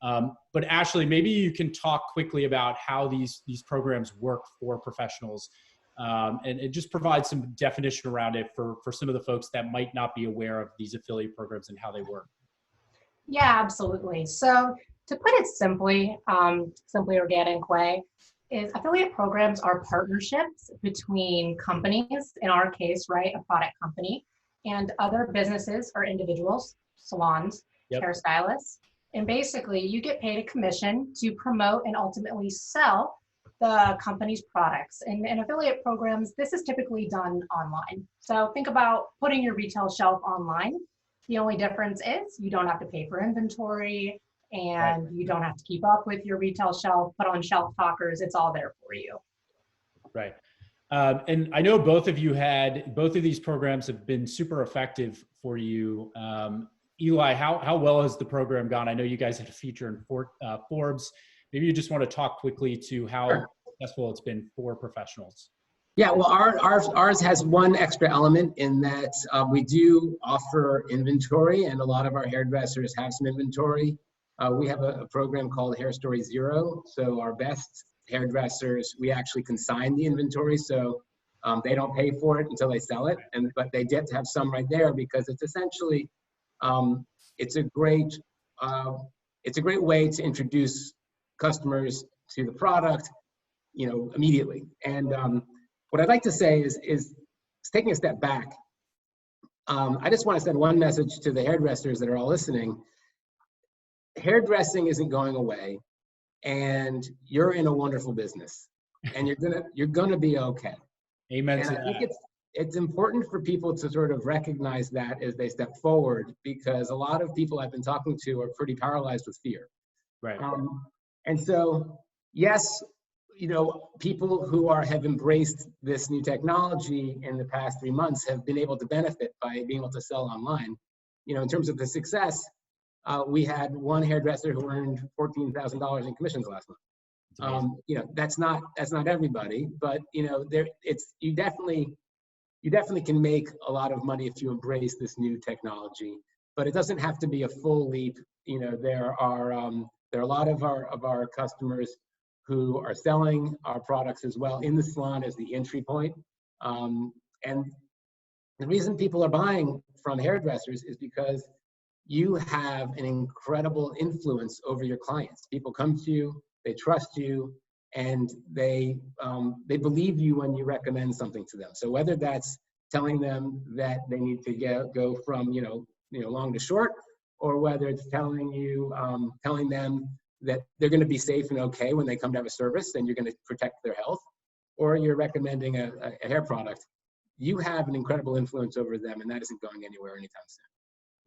But Ashley, maybe you can talk quickly about how these programs work for professionals, and just provide some definition around it for some of the folks that might not be aware of these affiliate programs and how they work. Yeah, absolutely. So to put it simply, Simply Organic way, is affiliate programs are partnerships between companies, in our case, right, a product company, and other businesses or individuals, salons, hairstylists. And basically, you get paid a commission to promote and ultimately sell the company's products. And in affiliate programs, this is typically done online. So think about putting your retail shelf online. The only difference is you don't have to pay for inventory Right. and you don't have to keep up with your retail shelf, but on Shelf Talkers, it's all there for you. Right. And I know both of these programs have been super effective for you. Eli, how well has the program gone? I know you guys had a feature in Forbes. Maybe you just want to talk quickly to how Sure. successful it's been for professionals. Yeah, well, ours has one extra element in that we do offer inventory, and a lot of our hairdressers have some inventory. We have a program called Hair Story Zero. So our best hairdressers, we actually consign the inventory, so they don't pay for it until they sell it. But they get to have some right there because it's essentially it's a great way to introduce customers to the product, immediately. And what I'd like to say is taking a step back. I just want to send one message to the hairdressers that are all listening. Hairdressing isn't going away, and you're in a wonderful business, and you're gonna be okay. Amen And to I think that. it's important for people to sort of recognize that as they step forward, because a lot of people I've been talking to are pretty paralyzed with fear. Right. And so, yes, people who have embraced this new technology in the past 3 months have been able to benefit by being able to sell online. In terms of the success, we had one hairdresser who earned $14,000 in commissions last month. It's amazing. That's not everybody, but you definitely can make a lot of money if you embrace this new technology. But it doesn't have to be a full leap. There are a lot of our customers who are selling our products as well in the salon as the entry point. And the reason people are buying from hairdressers is because you have an incredible influence over your clients. People come to you, they trust you, and they believe you when you recommend something to them. So whether that's telling them that they need to go from long to short, or whether it's telling them that they're going to be safe and okay when they come to have a service and you're going to protect their health, or you're recommending a hair product, you have an incredible influence over them, and that isn't going anywhere anytime soon.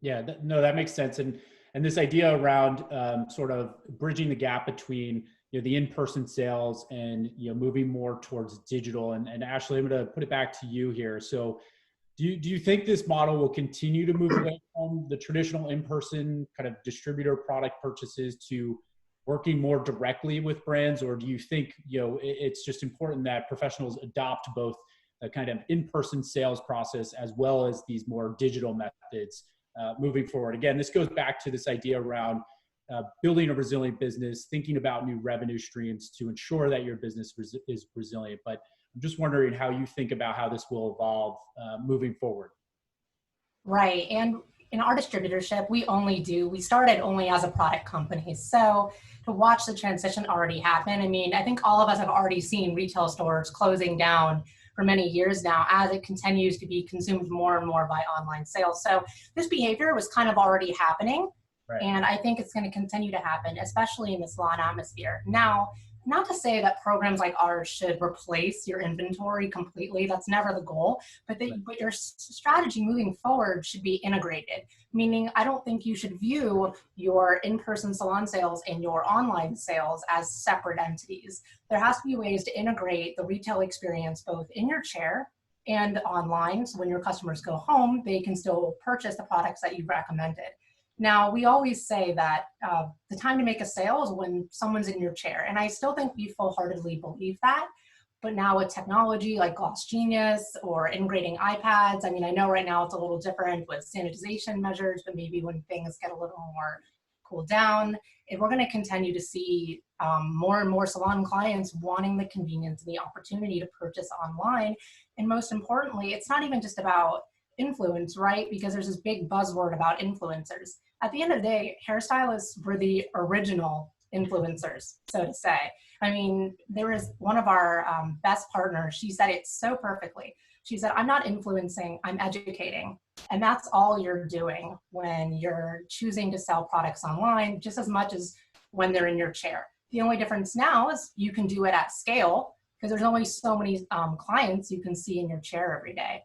Yeah, that makes sense. And this idea around sort of bridging the gap between the in-person sales and moving more towards digital. And Ashley, I'm going to put it back to you here. So do you think this model will continue to move away from the traditional in-person kind of distributor product purchases to working more directly with brands, or do you think it's just important that professionals adopt both the kind of in-person sales process as well as these more digital methods moving forward? Again, this goes back to this idea around building a resilient business, thinking about new revenue streams to ensure that your business is resilient. But I'm just wondering how you think about how this will evolve moving forward. Right. And in our distributorship, we started only as a product company. So to watch the transition already happen, I think all of us have already seen retail stores closing down for many years now as it continues to be consumed more and more by online sales. So this behavior was kind of already happening. Right. And I think it's going to continue to happen, especially in the salon atmosphere. Now, not to say that programs like ours should replace your inventory completely. That's never the goal. But your strategy moving forward should be integrated, meaning I don't think you should view your in-person salon sales and your online sales as separate entities. There has to be ways to integrate the retail experience both in your chair and online. So when your customers go home, they can still purchase the products that you've recommended. Now, we always say that the time to make a sale is when someone's in your chair. And I still think we full-heartedly believe that. But now with technology like Gloss Genius or integrating iPads, I know right now it's a little different with sanitization measures, but maybe when things get a little more cooled down, and we're going to continue to see more and more salon clients wanting the convenience and the opportunity to purchase online. And most importantly, it's not even just about influence, right? Because there's this big buzzword about influencers. At the end of the day, hairstylists were the original influencers, so to say. There was one of our best partners, she said it so perfectly. She said, I'm not influencing, I'm educating. And that's all you're doing when you're choosing to sell products online, just as much as when they're in your chair. The only difference now is you can do it at scale because there's only so many clients you can see in your chair every day.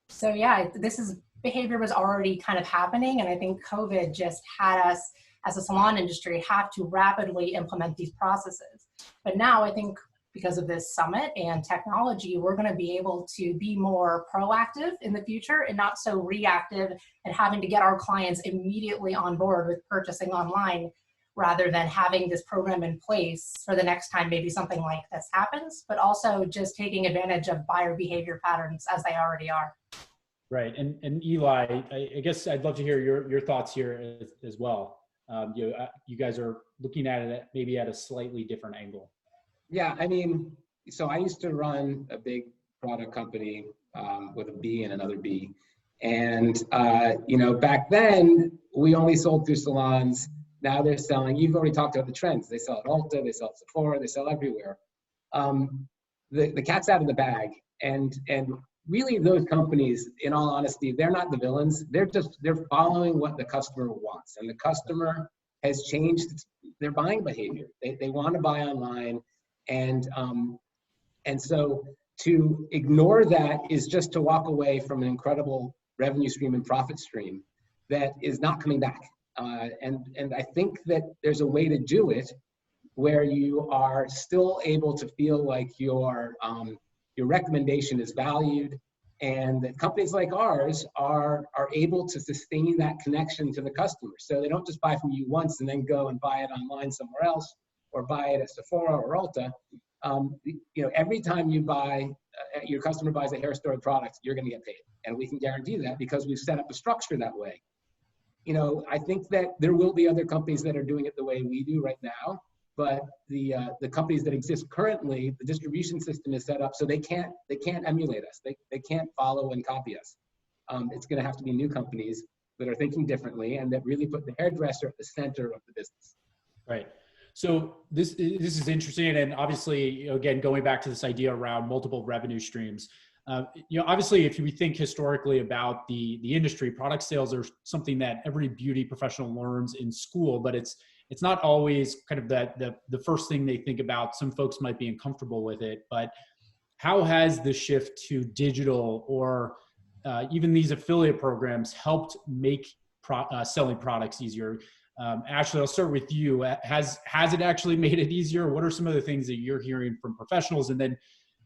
So yeah, this is behavior was already kind of happening. And I think COVID just had us as a salon industry have to rapidly implement these processes. But now I think because of this summit and technology, we're going to be able to be more proactive in the future and not so reactive and having to get our clients immediately on board with purchasing online, rather than having this program in place for the next time maybe something like this happens, but also just taking advantage of buyer behavior patterns as they already are. Right. And Eli, I guess I'd love to hear your thoughts here as well. You guys are looking at it maybe at a slightly different angle. Yeah, I mean, so I used to run a big product company with a B and another B. And, back then, we only sold through salons. Now they're selling, you've already talked about the trends. They sell at Ulta, they sell at Sephora, they sell everywhere. The cat's out of the bag. And really those companies, in all honesty, they're not the villains. They're following what the customer wants. And the customer has changed their buying behavior. They want to buy online. And so to ignore that is just to walk away from an incredible revenue stream and profit stream that is not coming back. And I think that there's a way to do it where you are still able to feel like your recommendation is valued, and that companies like ours are able to sustain that connection to the customer. So they don't just buy from you once and then go and buy it online somewhere else, or buy it at Sephora or Ulta. Every time you buy, your customer buys a hair store product, you're going to get paid. And we can guarantee that because we've set up a structure that way. I think that there will be other companies that are doing it the way we do right now, but the companies that exist currently, the distribution system is set up so they can't emulate us. They can't follow and copy us. It's going to have to be new companies that are thinking differently and that really put the hairdresser at the center of the business. Right. So this is interesting, and obviously, again, going back to this idea around multiple revenue streams. Obviously, if we think historically about the industry, product sales are something that every beauty professional learns in school, but it's not always kind of the first thing they think about. Some folks might be uncomfortable with it, but how has the shift to digital or even these affiliate programs helped make selling products easier? Ashley, I'll start with you. Has it actually made it easier? What are some of the things that you're hearing from professionals? And then,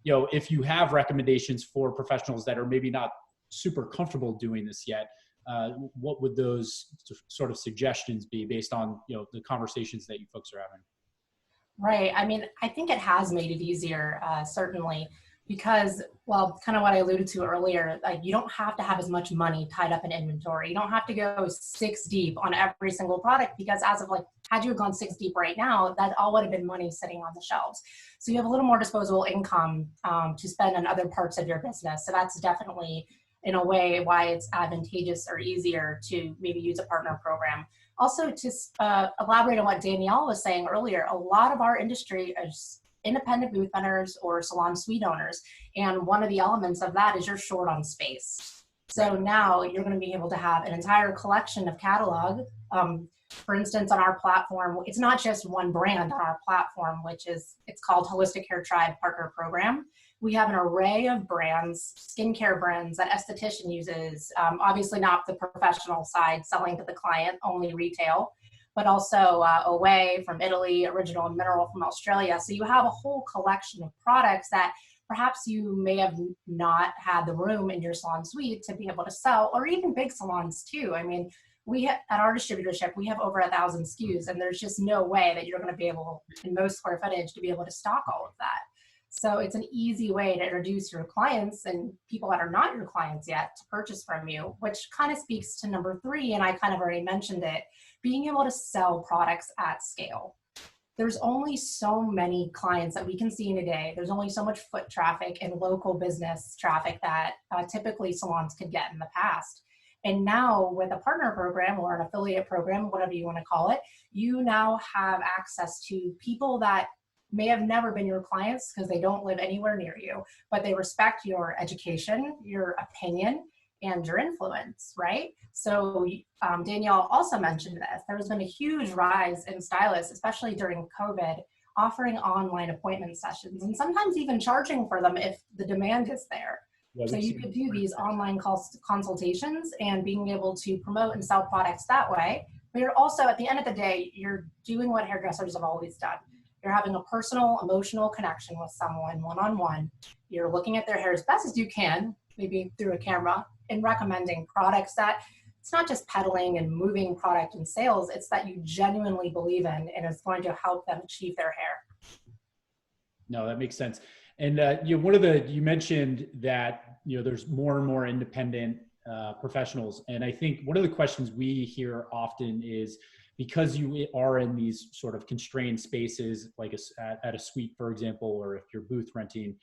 if you have recommendations for professionals that are maybe not super comfortable doing this yet, what would those sort of suggestions be based on, the conversations that you folks are having? Right. I mean, I think it has made it easier, certainly, because, well, kind of what I alluded to earlier, like you don't have to have as much money tied up in inventory. You don't have to go 6 deep on every single product, because as of had you gone 6 deep right now, that all would have been money sitting on the shelves. So you have a little more disposable income to spend on other parts of your business. So that's definitely, in a way, why it's advantageous or easier to maybe use a partner program. Also, to elaborate on what Danielle was saying earlier, a lot of our industry is independent booth owners or salon suite owners. And one of the elements of that is you're short on space. So now you're going to be able to have an entire collection of catalog. For instance, on our platform, it's not just one brand on our platform, it's called Holistic Hair Tribe Partner Program. We have an array of brands, skincare brands that esthetician uses, obviously not the professional side selling to the client, only retail, but also Away from Italy, Original and Mineral from Australia. So you have a whole collection of products that perhaps you may have not had the room in your salon suite to be able to sell, or even big salons too. I mean, at our distributorship, we have over 1,000 SKUs, and there's just no way that you're going to be able, in most square footage, to be able to stock all of that. So it's an easy way to introduce your clients and people that are not your clients yet to purchase from you, which kind of speaks to number 3, and I kind of already mentioned it, being able to sell products at scale. There's only so many clients that we can see in a day. There's only so much foot traffic and local business traffic that typically salons could get in the past. And now with a partner program or an affiliate program, whatever you want to call it, you now have access to people that may have never been your clients because they don't live anywhere near you, but they respect your education, your opinion, and your influence, right? So Danielle also mentioned this. There's been a huge rise in stylists, especially during COVID, offering online appointment sessions and sometimes even charging for them if the demand is there. Yeah, So we've you seen could do these online consultations and being able to promote and sell products that way. But you're also, at the end of the day, you're doing what hairdressers have always done. You're having a personal, emotional connection with someone one-on-one. You're looking at their hair as best as you can, maybe through a camera, and recommending products that it's not just peddling and moving product and sales, it's that you genuinely believe in and it's going to help them achieve their hair. No, that makes sense. And you mentioned that there's more and more independent professionals, and I think one of the questions we hear often is, because you are in these sort of constrained spaces, like at a suite, for example, or if you're booth renting.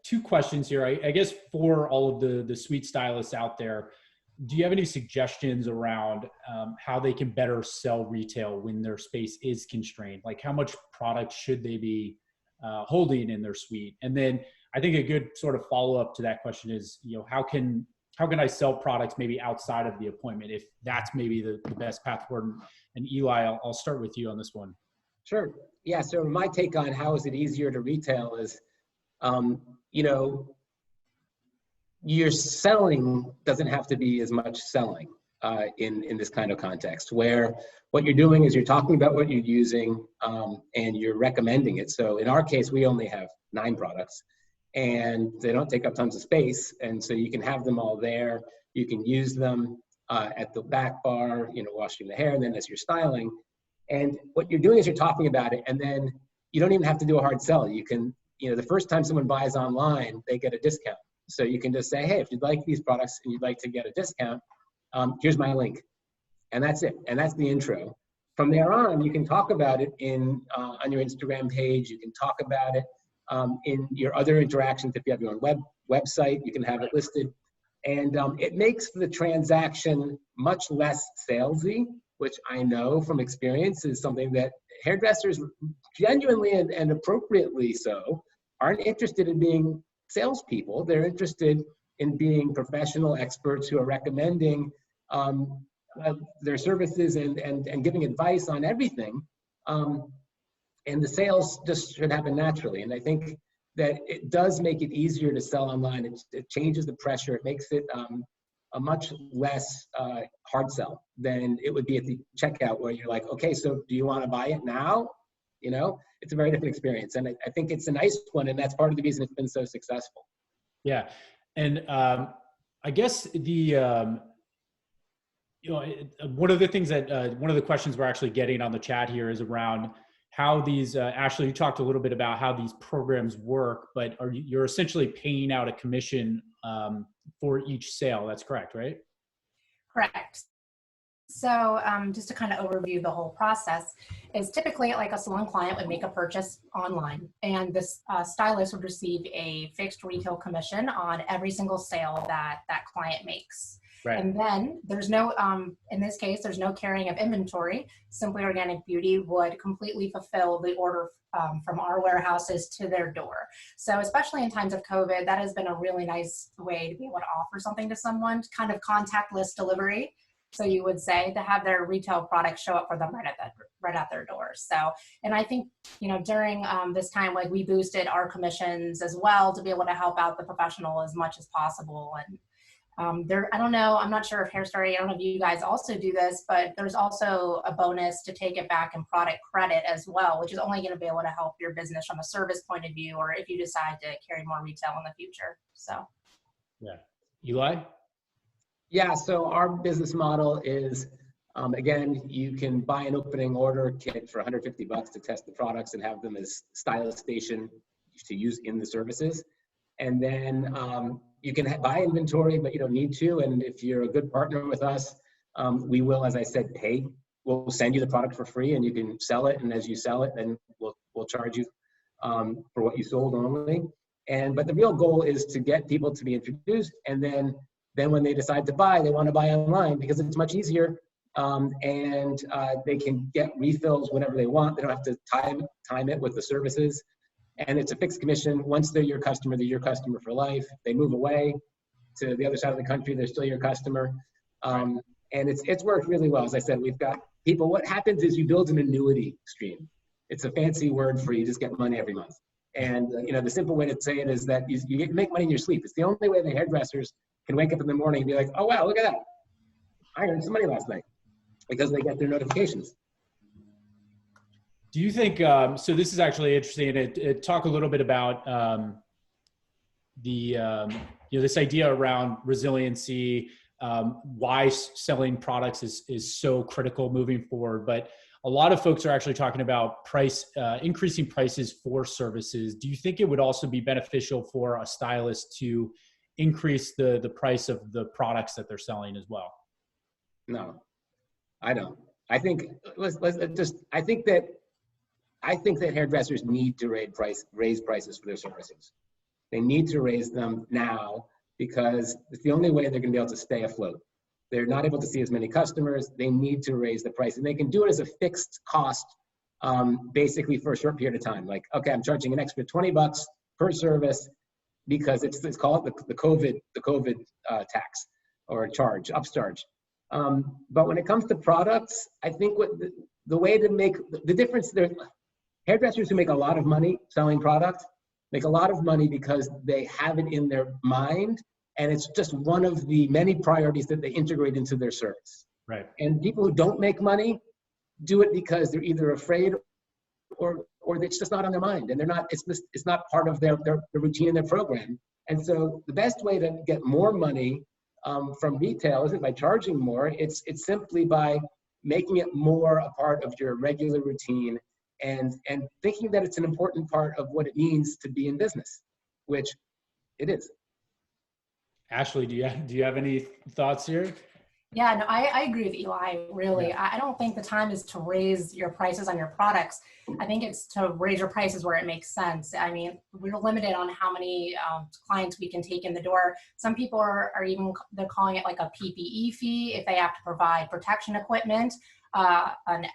Two questions here. I guess for all of the suite stylists out there, do you have any suggestions around how they can better sell retail when their space is constrained? Like, how much product should they be holding in their suite? And then I think a good sort of follow-up to that question is, how can I sell products maybe outside of the appointment, if that's maybe the best path forward? And Eli, I'll start with you on this one. Sure. Yeah. So my take on how is it easier to retail is, your selling doesn't have to be as much selling in this kind of context, where what you're doing is you're talking about what you're using and you're recommending it. So in our case, we only have 9 products and they don't take up tons of space. And so you can have them all there. You can use them at the back bar, washing the hair, and then as you're styling. And what you're doing is you're talking about it, and then you don't even have to do a hard sell. You can, the first time someone buys online, they get a discount. So you can just say, hey, if you'd like these products and you'd like to get a discount, here's my link. And that's it. And that's the intro. From there on, you can talk about it on your Instagram page. You can talk about it in your other interactions. If you have your own website, you can have it listed. And it makes the transaction much less salesy, which I know from experience is something that hairdressers genuinely and appropriately so aren't interested in being salespeople. They're interested in being professional experts who are recommending their services and giving advice on everything. And the sales just should happen naturally. And I think that it does make it easier to sell online. It changes the pressure. It makes it a much less hard sell than it would be at the checkout, where you're like, okay, so do you want to buy it now? It's a very different experience. And I think it's a nice one. And that's part of the reason it's been so successful. Yeah. And I guess one of the things that, one of the questions we're actually getting on the chat here is around how these, Ashley, you talked a little bit about how these programs work, but you're essentially paying out a commission for each sale. That's correct, right? Correct. So just to kind of overview the whole process is typically like a salon client would make a purchase online, and this stylist would receive a fixed retail commission on every single sale that that client makes. Right. And then there's no, in this case, there's no carrying of inventory. Simply Organic Beauty would completely fulfill the order from our warehouses to their door. So especially in times of COVID, that has been a really nice way to be able to offer something to someone, kind of contactless delivery. So you would say, to have their retail products show up for them right at their doors. So, and I think, during this time, like, we boosted our commissions as well to be able to help out the professional as much as possible. And I don't know, I'm not sure if Hairstory, I don't know if you guys also do this, but there's also a bonus to take it back in product credit as well, which is only going to be able to help your business from a service point of view, or if you decide to carry more retail in the future. So, yeah. Eli? Yeah, so our business model is, again, you can buy an opening order kit for $150 to test the products and have them as stylist station to use in the services. And then you can buy inventory, but you don't need to. And if you're a good partner with us, we will, as I said, pay. We'll send you the product for free and you can sell it. And as you sell it, then we'll charge you for what you sold only. But the real goal is to get people to be introduced, and then when they decide to buy, they want to buy online because it's much easier, and they can get refills whenever they want. They don't have to time it with the services, and it's a fixed commission. Once they're your customer for life. They move away to the other side of the country, they're still your customer, and it's worked really well. As I said, we've got people. What happens is you build an annuity stream. It's a fancy word for you just get money every month. And the simple way to say it is that you make money in your sleep. It's the only way the hairdressers can wake up in the morning and be like, oh wow, look at that, I earned some money last night, because they get their notifications. Do you think, so this is actually interesting, and talk a little bit about this idea around resiliency, why selling products is so critical moving forward. But a lot of folks are actually talking about increasing prices for services. Do you think it would also be beneficial for a stylist to increase the price of the products that they're selling as well? No, I don't. I think I think that hairdressers need to raise prices for their services. They need to raise them now, because it's the only way they're going to be able to stay afloat. They're not able to see as many customers. They need to raise the price, and they can do it as a fixed cost, basically for a short period of time. Like, okay, I'm charging an extra $20 per service because it's called the COVID tax or charge, upcharge. But when it comes to products, I think the way to make the difference there, hairdressers who make a lot of money selling product make a lot of money because they have it in their mind, and it's just one of the many priorities that they integrate into their service. Right. And people who don't make money do it because they're either afraid or it's just not on their mind, and it's not part of their routine and their program. And so the best way to get more money from retail isn't by charging more. It's simply by making it more a part of your regular routine, and thinking that it's an important part of what it means to be in business, which it is. Ashley, do you have any thoughts here? Yeah, no, I agree with Eli, really. Yeah. I don't think the time is to raise your prices on your products. I think it's to raise your prices where it makes sense. I mean, we're limited on how many clients we can take in the door. Some people are even, they're calling it like a PPE fee if they have to provide protection equipment, a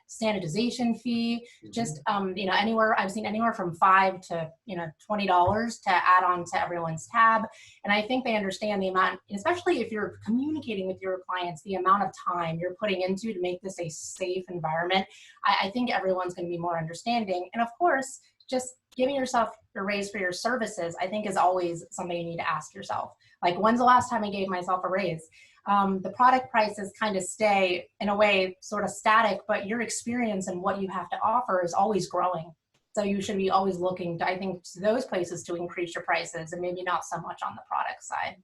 sanitization fee, just, anywhere, I've seen anywhere from $5 to, $20 to add on to everyone's tab. And I think they understand the amount, especially if you're communicating with your clients, the amount of time you're putting into to make this a safe environment. I think everyone's going to be more understanding. And of course, just giving yourself a raise for your services, I think is always something you need to ask yourself. Like, when's the last time I gave myself a raise? The product prices kind of stay in a way sort of static, but your experience and what you have to offer is always growing. So you should be always looking to, I think, to those places to increase your prices, and maybe not so much on the product side.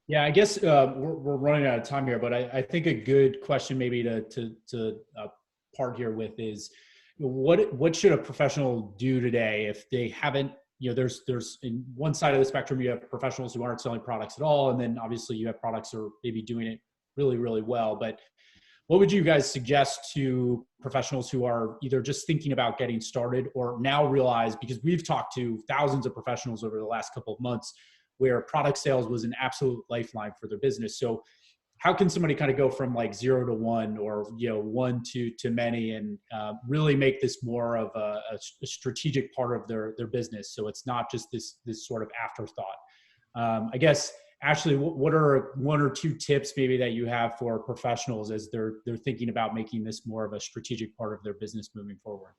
Yeah, I guess we're running out of time here, but I think a good question maybe to part here with is, what should a professional do today if they haven't, there's in one side of the spectrum, you have professionals who aren't selling products at all. And then obviously you have products who are maybe doing it really, really well. But what would you guys suggest to professionals who are either just thinking about getting started or now realize, because we've talked to thousands of professionals over the last couple of months where product sales was an absolute lifeline for their business. So how can somebody kind of go from like 0 to 1 or, 1 to many and really make this more of a strategic part of their business? So it's not just this sort of afterthought. I guess, Ashley, what are 1 or 2 tips maybe that you have for professionals as they're thinking about making this more of a strategic part of their business moving forward?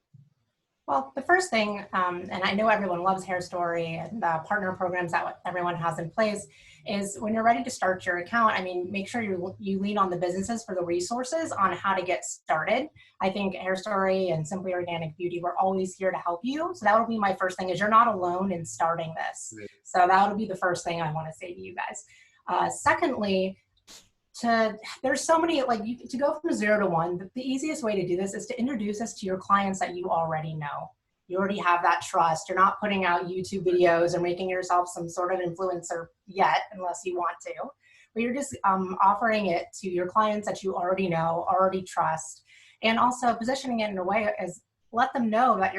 Well, the first thing, and I know everyone loves Hair Story and the partner programs that everyone has in place, is when you're ready to start your account, make sure you lean on the businesses for the resources on how to get started. I think Hair Story and Simply Organic Beauty, we're always here to help you. So that would be my first thing, is you're not alone in starting this. Right. So that would be the first thing I want to say to you guys. Secondly, there's so many, to go from 0 to 1, the easiest way to do this is to introduce us to your clients that you already know. You already have that trust. You're not putting out YouTube videos or making yourself some sort of influencer yet, unless you want to. But you're just offering it to your clients that you already know, already trust, and also positioning it in a way as let them know that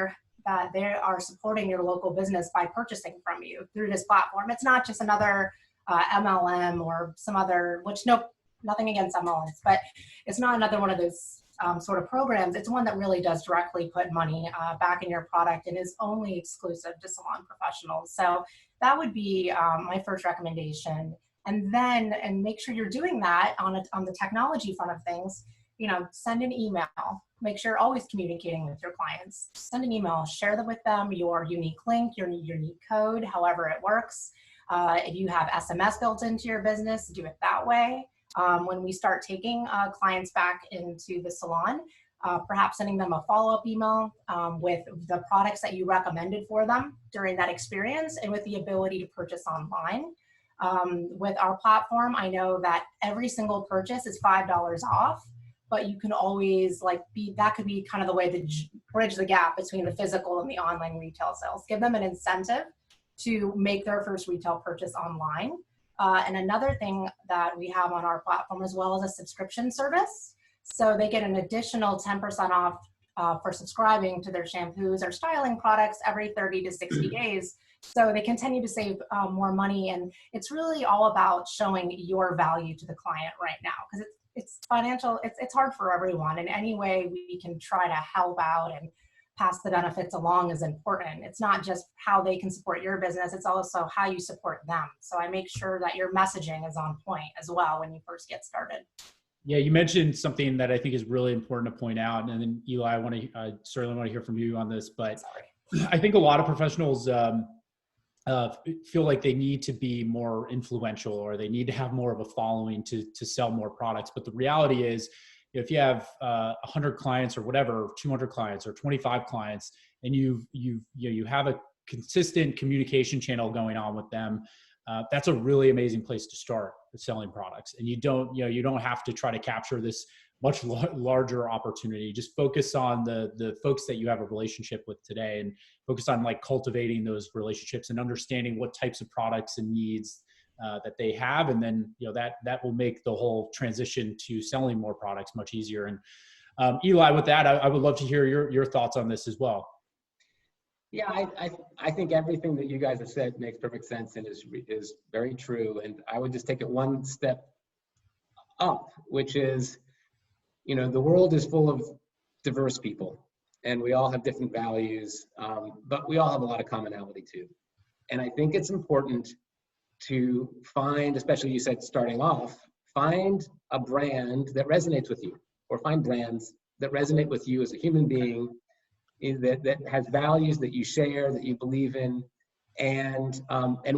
they are supporting your local business by purchasing from you through this platform. It's not just another MLM or some other, nothing against MLMs, but it's not another one of those sort of programs. It's one that really does directly put money back in your product and is only exclusive to salon professionals. So that would be my first recommendation. And make sure you're doing that on the technology front of things. Send an email, make sure you're always communicating with your clients. Send an email, share them with them, your unique link, your unique code, however it works. If you have SMS built into your business, do it that way. When we start taking clients back into the salon, perhaps sending them a follow-up email with the products that you recommended for them during that experience, and with the ability to purchase online. With our platform, I know that every single purchase is $5 off, but you can always that could be kind of the way to bridge the gap between the physical and the online retail sales. Give them an incentive to make their first retail purchase online. And another thing that we have on our platform as well is a subscription service. So they get an additional 10% off for subscribing to their shampoos or styling products every 30 to 60 days. So they continue to save more money. And it's really all about showing your value to the client right now, because it's financial, it's hard for everyone. And any way we can try to help out and pass the benefits along is important. It's not just how they can support your business, it's also how you support them. So I make sure that your messaging is on point as well when you first get started. Yeah, you mentioned something that I think is really important to point out. And then Eli, I certainly want to hear from you on this, but I think a lot of professionals feel like they need to be more influential, or they need to have more of a following to sell more products. But the reality is, if you have 100 clients or whatever, 200 clients or 25 clients, and you have a consistent communication channel going on with them, that's a really amazing place to start selling products. And you don't have to try to capture this much larger opportunity. Just focus on the folks that you have a relationship with today, and focus on cultivating those relationships and understanding what types of products and needs that they have. And then, that will make the whole transition to selling more products much easier. And Eli, with that, I would love to hear your thoughts on this as well. Yeah, I think everything that you guys have said makes perfect sense and is very true. And I would just take it one step up, which is, the world is full of diverse people, and we all have different values, but we all have a lot of commonality too. And I think it's important to find, especially you said starting off, find a brand that resonates with you, or find brands that resonate with you as a human being, that has values that you share, that you believe in. And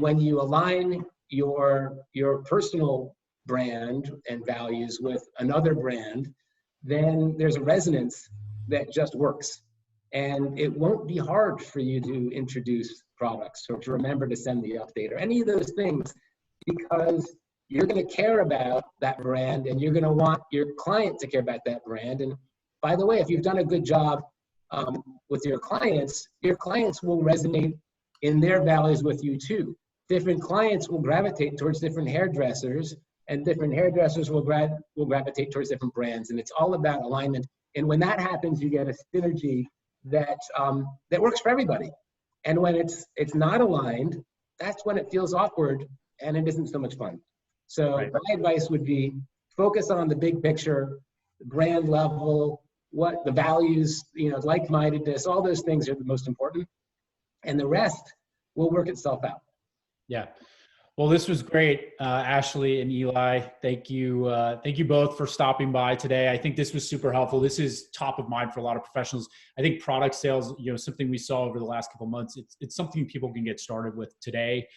when you align your personal brand and values with another brand, then there's a resonance that just works. And it won't be hard for you to introduce products or to remember to send the update or any of those things, because you're going to care about that brand, and you're going to want your client to care about that brand. And by the way, if you've done a good job with your clients will resonate in their values with you too. Different clients will gravitate towards different hairdressers, and different hairdressers will gravitate towards different brands. And it's all about alignment. And when that happens, you get a synergy that works for everybody. And when it's not aligned, that's when it feels awkward and it isn't so much fun. So right. My advice would be focus on the big picture, the brand level, what the values, like-mindedness, all those things are the most important, and the rest will work itself out. Yeah. Well, this was great, Ashley and Eli. Thank you both for stopping by today. I think this was super helpful. This is top of mind for a lot of professionals. I think product sales, something we saw over the last couple of months. It's something people can get started with today.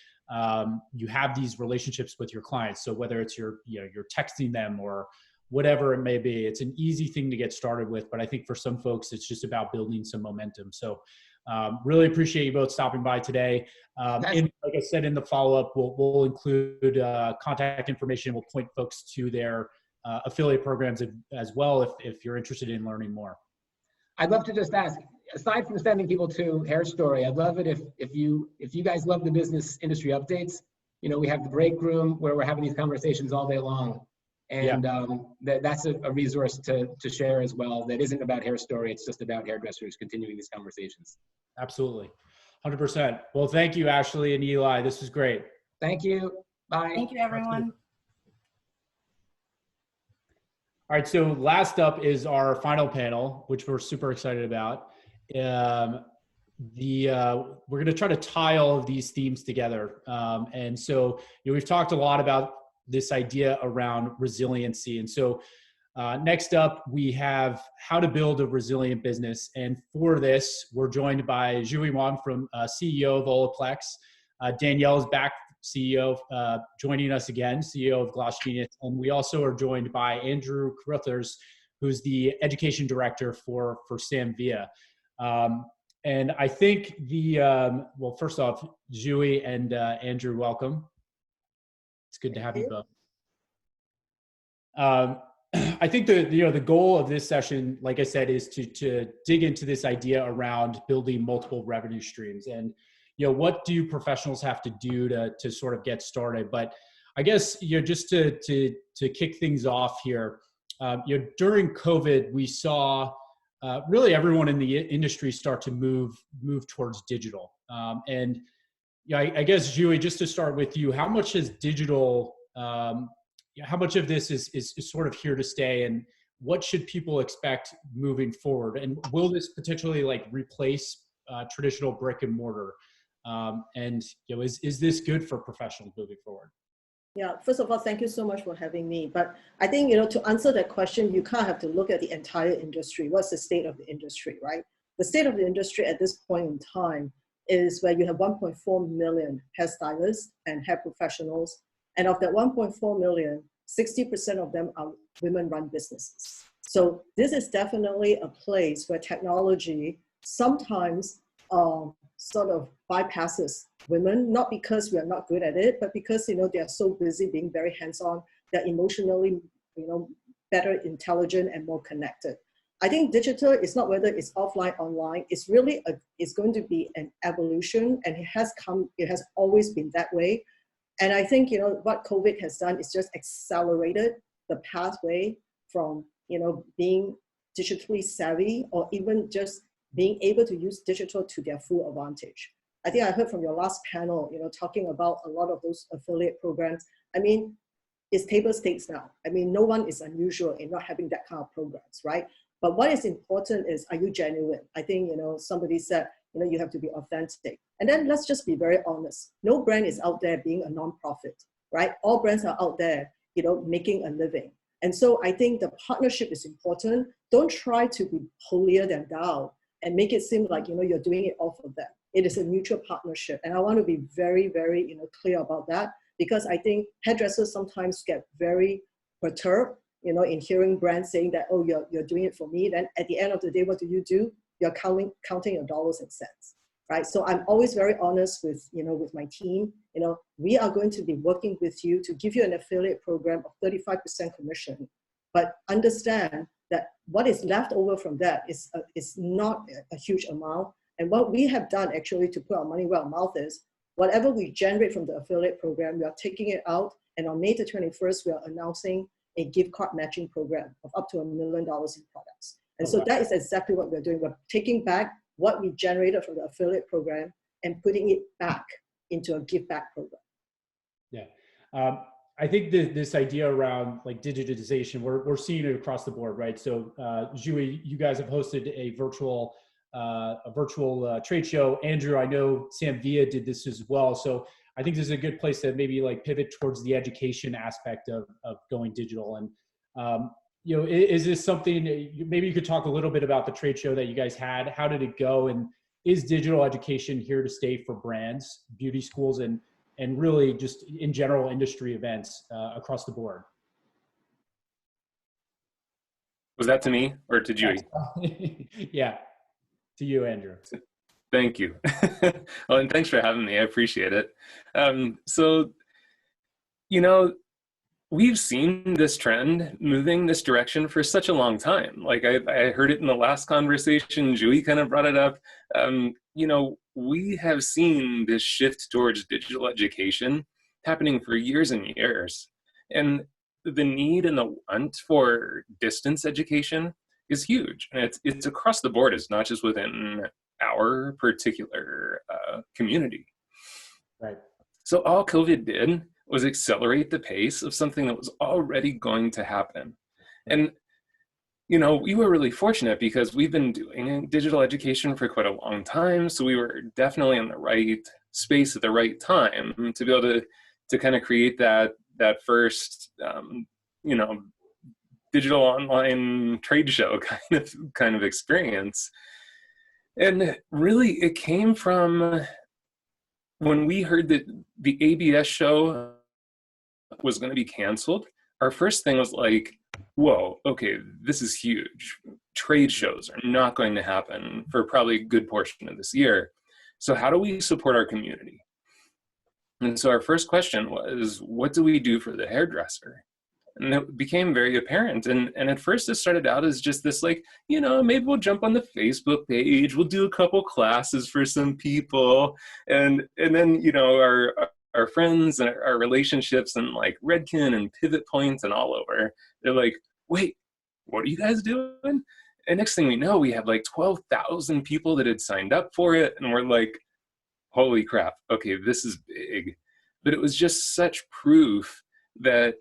You have these relationships with your clients, so whether it's you're texting them or whatever it may be, it's an easy thing to get started with. But I think for some folks, it's just about building some momentum. So really appreciate you both stopping by today. And like I said, in the follow-up, we'll include contact information. We'll point folks to their affiliate programs as well if you're interested in learning more. I'd love to just ask, aside from sending people to Hair Story, I'd love it if you guys love the business industry updates. We have the break room where we're having these conversations all day long. And that's a resource to share as well. That isn't about Hair Story. It's just about hairdressers continuing these conversations. Absolutely. 100%. Well, thank you, Ashley and Eli. This was great. Thank you. Bye. Thank you, everyone. All right. So last up is our final panel, which we're super excited about. We're going to try to tie all of these themes together. And so we've talked a lot about this idea around resiliency. And so Next up, we have how to build a resilient business. And for this, we're joined by Zhui Wang from CEO of Olaplex. Danielle is back, CEO, joining us again, CEO of Gloss Genius. And we also are joined by Andrew Caruthers, who's the education director for Samvia. And I think well, first off, Zhui and Andrew, welcome. It's good to have you both. I think the goal of this session, like I said, is to dig into this idea around building multiple revenue streams, and what do professionals have to do to sort of get started. But I guess just to kick things off here, during COVID, we saw really everyone in the industry start to move towards digital. And I guess Zhui, just to start with you, how much is digital? How much of this is sort of here to stay, and what should people expect moving forward? And will this potentially replace traditional brick and mortar? And is this good for professionals moving forward? Yeah, first of all, thank you so much for having me. But I think, to answer that question, you kind of have to look at the entire industry. What's the state of the industry, right? The state of the industry at this point in time is where you have 1.4 million hairstylists and hair professionals. And of that 1.4 million, 60% of them are women-run businesses. So this is definitely a place where technology sometimes sort of bypasses women, not because we are not good at it, but because, they are so busy being very hands-on, they're emotionally, better intelligent and more connected. I think digital is not whether it's offline, online, it's really, it's going to be an evolution, and it has always been that way. And I think, what COVID has done is just accelerated the pathway from, being digitally savvy, or even just being able to use digital to their full advantage. I think I heard from your last panel, talking about a lot of those affiliate programs. I mean, it's table stakes now. I mean, no one is unusual in not having that kind of programs, right? But what is important is, are you genuine? I think, somebody said, you have to be authentic. And then let's just be very honest. No brand is out there being a nonprofit, right? All brands are out there, making a living. And so I think the partnership is important. Don't try to be holier than thou and make it seem like, you're doing it all for them. It is a mutual partnership. And I want to be very, very, clear about that, because I think hairdressers sometimes get very perturbed, in hearing brands saying that, oh, you're doing it for me. Then at the end of the day, what do? You're counting your dollars and cents, right? So I'm always very honest with, with my team. We are going to be working with you to give you an affiliate program of 35% commission, but understand that what is left over from that is not a huge amount. And what we have done actually to put our money where our mouth is, whatever we generate from the affiliate program, we are taking it out. And on May the 21st, we are announcing a gift card matching program of up to $1 million in products. And so that is exactly what we're doing. We're taking back what we generated from the affiliate program and putting it back into a give back program. Yeah. I think this idea around digitization, we're seeing it across the board, right? So Zhui, you guys have hosted a virtual trade show. Andrew, I know Samvia did this as well. So I think this is a good place to maybe pivot towards the education aspect of going digital. And is this something, maybe you could talk a little bit about the trade show that you guys had? How did it go? And is digital education here to stay for brands, beauty schools, and really just in general industry events across the board? Was that to me or to Zhui? Yeah, to you, Andrew. Thank you. Well, and thanks for having me. I appreciate it. So, we've seen this trend moving this direction for such a long time. I heard it in the last conversation, Zhui kind of brought it up. We have seen this shift towards digital education happening for years and years. And the need and the want for distance education is huge. And it's across the board. It's not just within our particular community. Right. So all COVID did was accelerate the pace of something that was already going to happen. And, we were really fortunate because we've been doing digital education for quite a long time. So we were definitely in the right space at the right time to be able to kind of create that first, digital online trade show kind of experience. And really, it came from when we heard that the ABS show was going to be canceled. Our first thing was like, whoa, okay, this is huge. Trade shows are not going to happen for probably a good portion of this year. So how do we support our community? And so our first question was, what do we do for the hairdresser? And it became very apparent. And at first it started out as just this, like, you know, maybe we'll jump on the Facebook page, we'll do a couple classes for some people. And then, you know, our friends and our relationships and like Redken and Pivot Point and all over, they're like, wait, what are you guys doing? And next thing we know, we have like 12,000 people that had signed up for it. And we're like, holy crap, okay, this is big. But it was just such proof that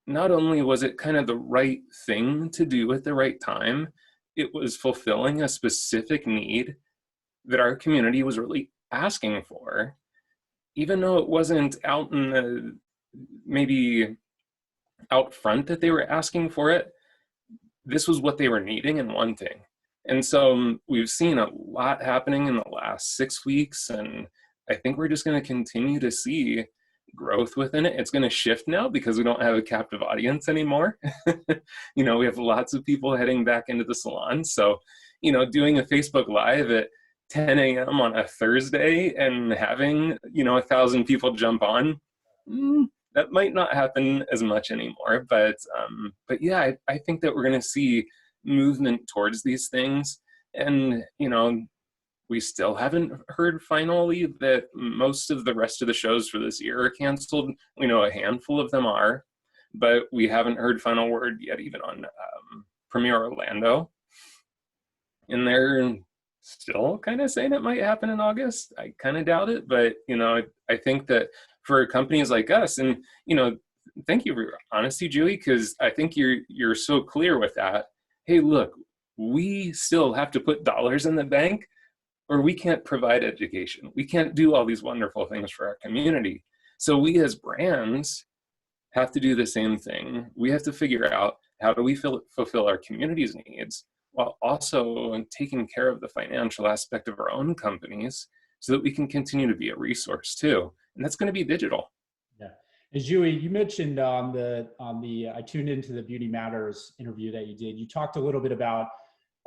not only was it kind of the right thing to do at the right time, it was fulfilling a specific need that our community was really asking for, even though it wasn't out in the, maybe out front that they were asking for it. This was what they were needing and wanting. And so we've seen a lot happening in the last 6 weeks, and I think we're just going to continue to see growth within it. It's going to shift now because we don't have a captive audience anymore. You know, we have lots of people heading back into the salon. So, you know, doing a Facebook Live at 10 a.m. on a Thursday and having, you know, 1,000 people jump on, that might not happen as much anymore. But yeah, I think that we're going to see movement towards these things. And, you know, we still haven't heard finally that most of the rest of the shows for this year are canceled. We know a handful of them are, but we haven't heard final word yet, even on Premiere Orlando. And they're still kind of saying it might happen in August. I kind of doubt it, but, you know, I think that for companies like us, and, you know, thank you for your honesty, Julie, because I think you're so clear with that. Hey, look, we still have to put dollars in the bank, or we can't provide education. We can't do all these wonderful things for our community. So we as brands have to do the same thing. We have to figure out how do we fulfill our community's needs while also taking care of the financial aspect of our own companies so that we can continue to be a resource too. And that's going to be digital. Yeah. And Julie, you mentioned on the I tuned into the Beauty Matters interview that you did. You talked a little bit about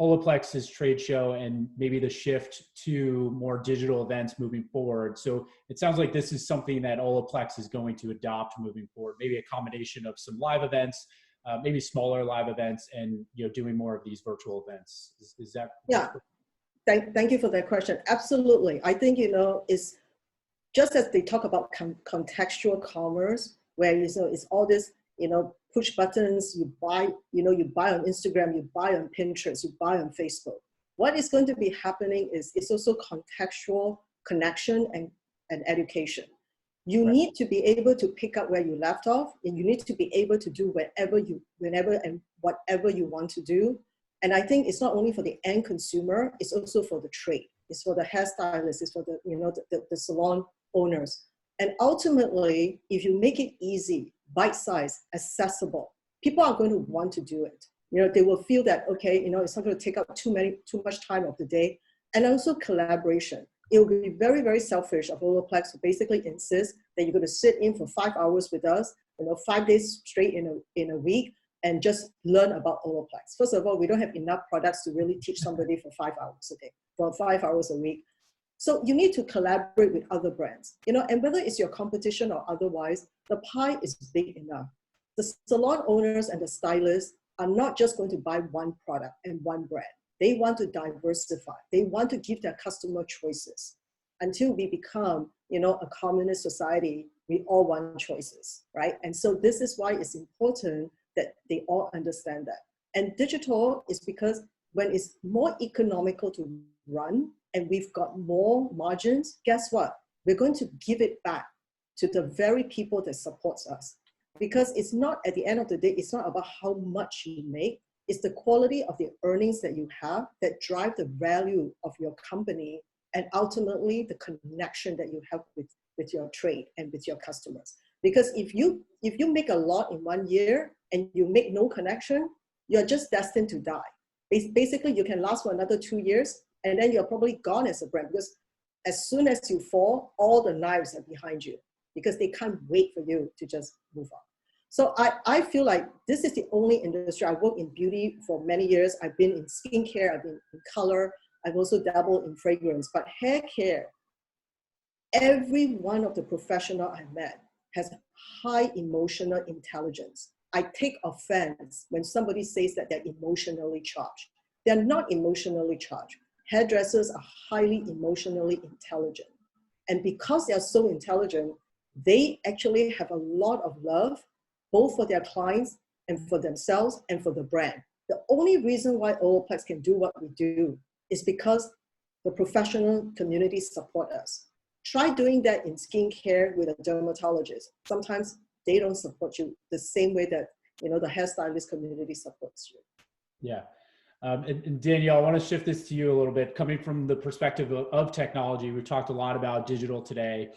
Olaplex's trade show and maybe the shift to more digital events moving forward. So it sounds like this is something that Olaplex is going to adopt moving forward, maybe a combination of some live events, maybe smaller live events, and, you know, doing more of these virtual events. Is that? Yeah, thank you for that question. Absolutely. I think, you know, it's just as they talk about contextual commerce, where, you know, it's all this, you know, push buttons, you buy, you know, you buy on Instagram, you buy on Pinterest, you buy on Facebook. What is going to be happening is it's also contextual connection and education. You Right. need to be able to pick up where you left off, and you need to be able to do whenever and whatever you want to do. And I think it's not only for the end consumer, it's also for the trade. It's for the hairstylists, it's for the, you know, the salon owners. And ultimately, if you make it easy, bite-sized, accessible, people are going to want to do it. You know, they will feel that, okay, you know, it's not going to take up too much time of the day. And also collaboration. It will be very, very selfish of Olaplex to basically insist that you're going to sit in for 5 hours with us, you know, 5 days straight in a week, and just learn about Olaplex. First of all, we don't have enough products to really teach somebody for 5 hours a day, for 5 hours a week. So you need to collaborate with other brands, you know, and whether it's your competition or otherwise, the pie is big enough. The salon owners and the stylists are not just going to buy one product and one brand. They want to diversify. They want to give their customer choices. Until we become, you know, a communist society, we all want choices, right? And so this is why it's important that they all understand that. And digital is because when it's more economical to run and we've got more margins, guess what? We're going to give it back to the very people that supports us. Because it's not, at the end of the day, it's not about how much you make, it's the quality of the earnings that you have that drive the value of your company and ultimately the connection that you have with your trade and with your customers. Because if you make a lot in 1 year and you make no connection, you're just destined to die. Basically, you can last for another 2 years, and then you're probably gone as a brand, because as soon as you fall, all the knives are behind you, because they can't wait for you to just move on. So I feel like this is the only industry. I worked in beauty for many years. I've been in skincare, I've been in color, I've also dabbled in fragrance, but hair care, every one of the professional I met has high emotional intelligence. I take offense when somebody says that they're emotionally charged. They're not emotionally charged. Hairdressers are highly emotionally intelligent. And because they're so intelligent, they actually have a lot of love, both for their clients and for themselves and for the brand. The only reason why Olaplex can do what we do is because the professional community support us. Try doing that in skincare with a dermatologist. Sometimes they don't support you the same way that the hairstylist community supports you. Yeah. And Danielle, I want to shift this to you a little bit. Coming from the perspective of technology, we talked a lot about digital today.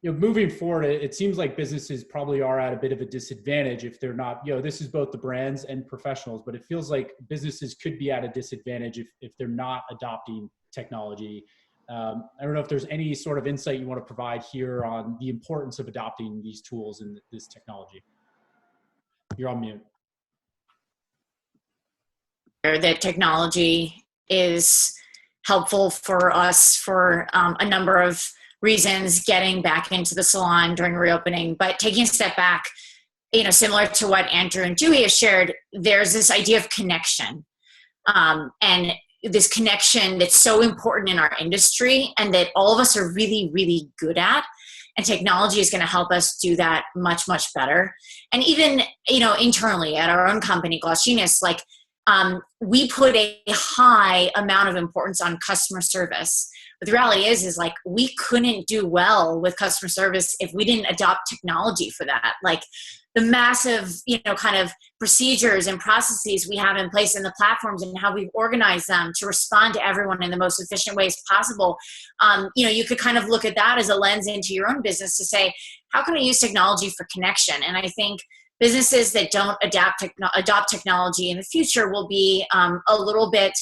Moving forward, it seems like businesses probably are at a bit of a disadvantage if they're not, this is both the brands and professionals, but it feels like businesses could be at a disadvantage if they're not adopting technology. I don't know if there's any sort of insight you want to provide here on the importance of adopting these tools and this technology. You're on mute. That technology is helpful for us for a number of reasons, getting back into the salon during reopening. But taking a step back, similar to what Andrew and Dewey have shared, there's this idea of connection. And this connection that's so important in our industry and that all of us are really, really good at. And technology is going to help us do that much, much better. And even, internally at our own company, Gloss Genius, we put a high amount of importance on customer service. But the reality is we couldn't do well with customer service if we didn't adopt technology for that. The massive, kind of procedures and processes we have in place in the platforms and how we've organized them to respond to everyone in the most efficient ways possible. You could kind of look at that as a lens into your own business to say, how can I use technology for connection? And I think businesses that don't adopt technology in the future will be a little bit,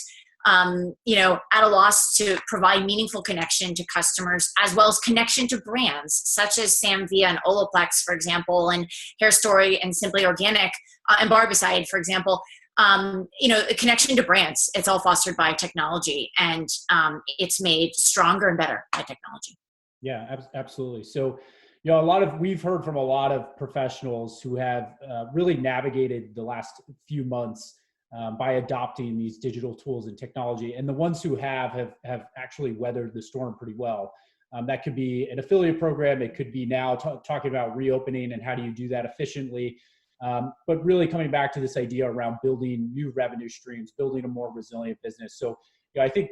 at a loss to provide meaningful connection to customers, as well as connection to brands such as Sam Via and Olaplex, for example, and Hair Story and Simply Organic and Barbicide, for example. A connection to brands, it's all fostered by technology, and it's made stronger and better by technology. Yeah, absolutely. So, we've heard from a lot of professionals who have really navigated the last few months by adopting these digital tools and technology. And the ones who have actually weathered the storm pretty well. That could be an affiliate program. It could be now talking about reopening and how do you do that efficiently. But really coming back to this idea around building new revenue streams, building a more resilient business. So, I think,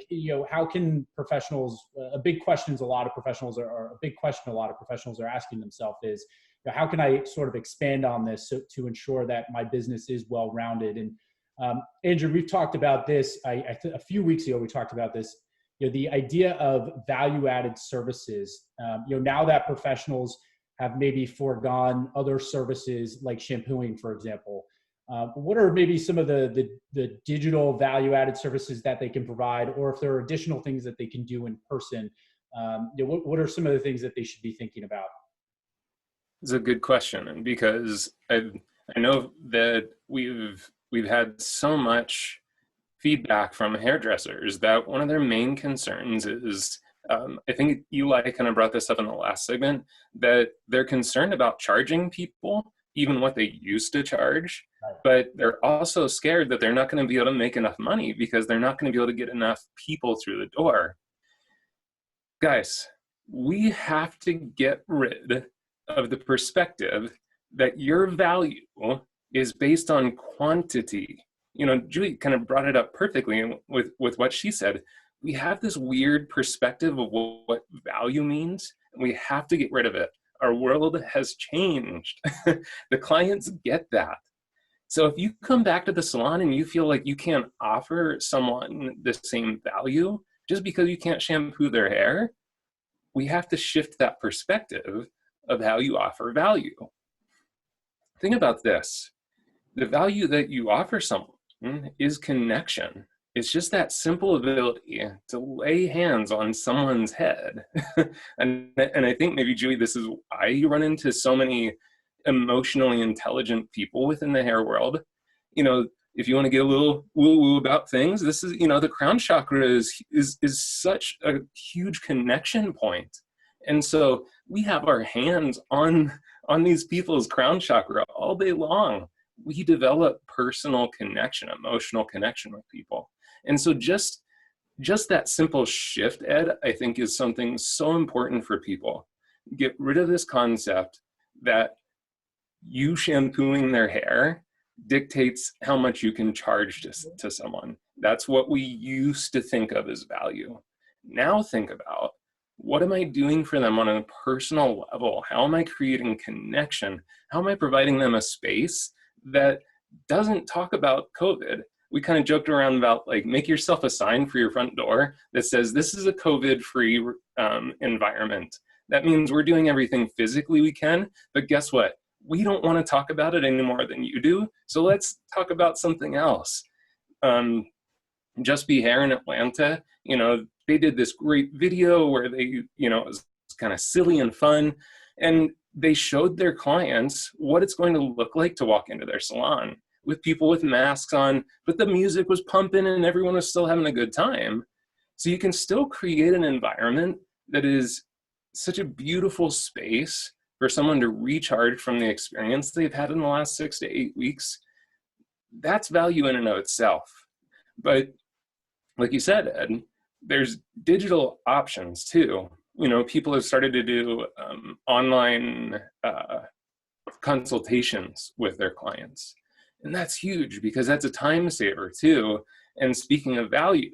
how can professionals, a big question a lot of professionals are asking themselves is, how can I sort of expand on this to ensure that my business is well-rounded? And Andrew, we've talked about this, a few weeks ago, we talked about this, the idea of value-added services. Now that professionals have maybe foregone other services like shampooing, for example, what are maybe some of the digital value-added services that they can provide, or if there are additional things that they can do in person? What are some of the things that they should be thinking about? It's a good question, because I know that we've had so much feedback from hairdressers that one of their main concerns is, I think Eli kind of brought this up in the last segment, that they're concerned about charging people even what they used to charge, but they're also scared that they're not going to be able to make enough money because they're not going to be able to get enough people through the door. Guys, we have to get rid of the perspective that your value is based on quantity. Julie kind of brought it up perfectly with what she said. We have this weird perspective of what value means, and we have to get rid of it. Our world has changed. The clients get that. So if you come back to the salon and you feel like you can't offer someone the same value just because you can't shampoo their hair, we have to shift that perspective of how you offer value. think about this. The value that you offer someone is connection. It's just that simple ability to lay hands on someone's head. and I think maybe, Julie, this is why you run into so many emotionally intelligent people within the hair world. You know, if you want to get a little woo-woo about things, this is, you know, the crown chakra is such a huge connection point. And so we have our hands on these people's crown chakra all day long. We develop personal connection, emotional connection with people. And so just that simple shift, Ed, I think is something so important for people. Get rid of this concept that you shampooing their hair dictates how much you can charge to someone. That's what we used to think of as value. Now think about, what am I doing for them on a personal level? How am I creating connection? How am I providing them a space that doesn't talk about COVID? We kind of joked around about, like, make yourself a sign for your front door that says, this is a COVID-free environment. That means we're doing everything physically we can, but guess what? We don't want to talk about it any more than you do, so let's talk about something else. Just Be Hair in Atlanta, you know, they did this great video where they, you know, it was kind of silly and fun, and they showed their clients what it's going to look like to walk into their salon with people with masks on, but the music was pumping and everyone was still having a good time. So you can still create an environment that is such a beautiful space for someone to recharge from the experience they've had in the last 6 to 8 weeks. That's value in and of itself. But like you said, Ed, there's digital options too. You know, people have started to do online consultations with their clients. And that's huge because that's a time saver too. And speaking of value,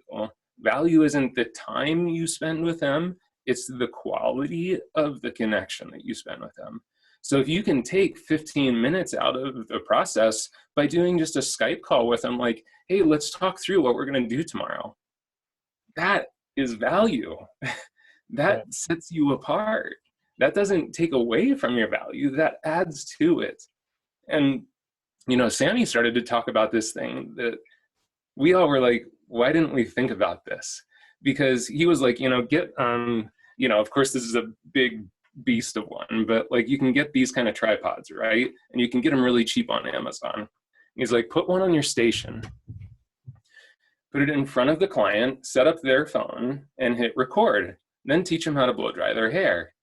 value isn't the time you spend with them, it's the quality of the connection that you spend with them. So if you can take 15 minutes out of the process by doing just a Skype call with them, like, hey, let's talk through what we're going to do tomorrow. That is value. That sets you apart. That doesn't take away from your value, that adds to it. And, you know, Sammy started to talk about this thing that we all were like, why didn't we think about this? Because he was like, you know, get, you know, of course this is a big beast of one, but like you can get these kind of tripods, right? And you can get them really cheap on Amazon. He's like, put one on your station, put it in front of the client, set up their phone and hit record, then teach them how to blow dry their hair.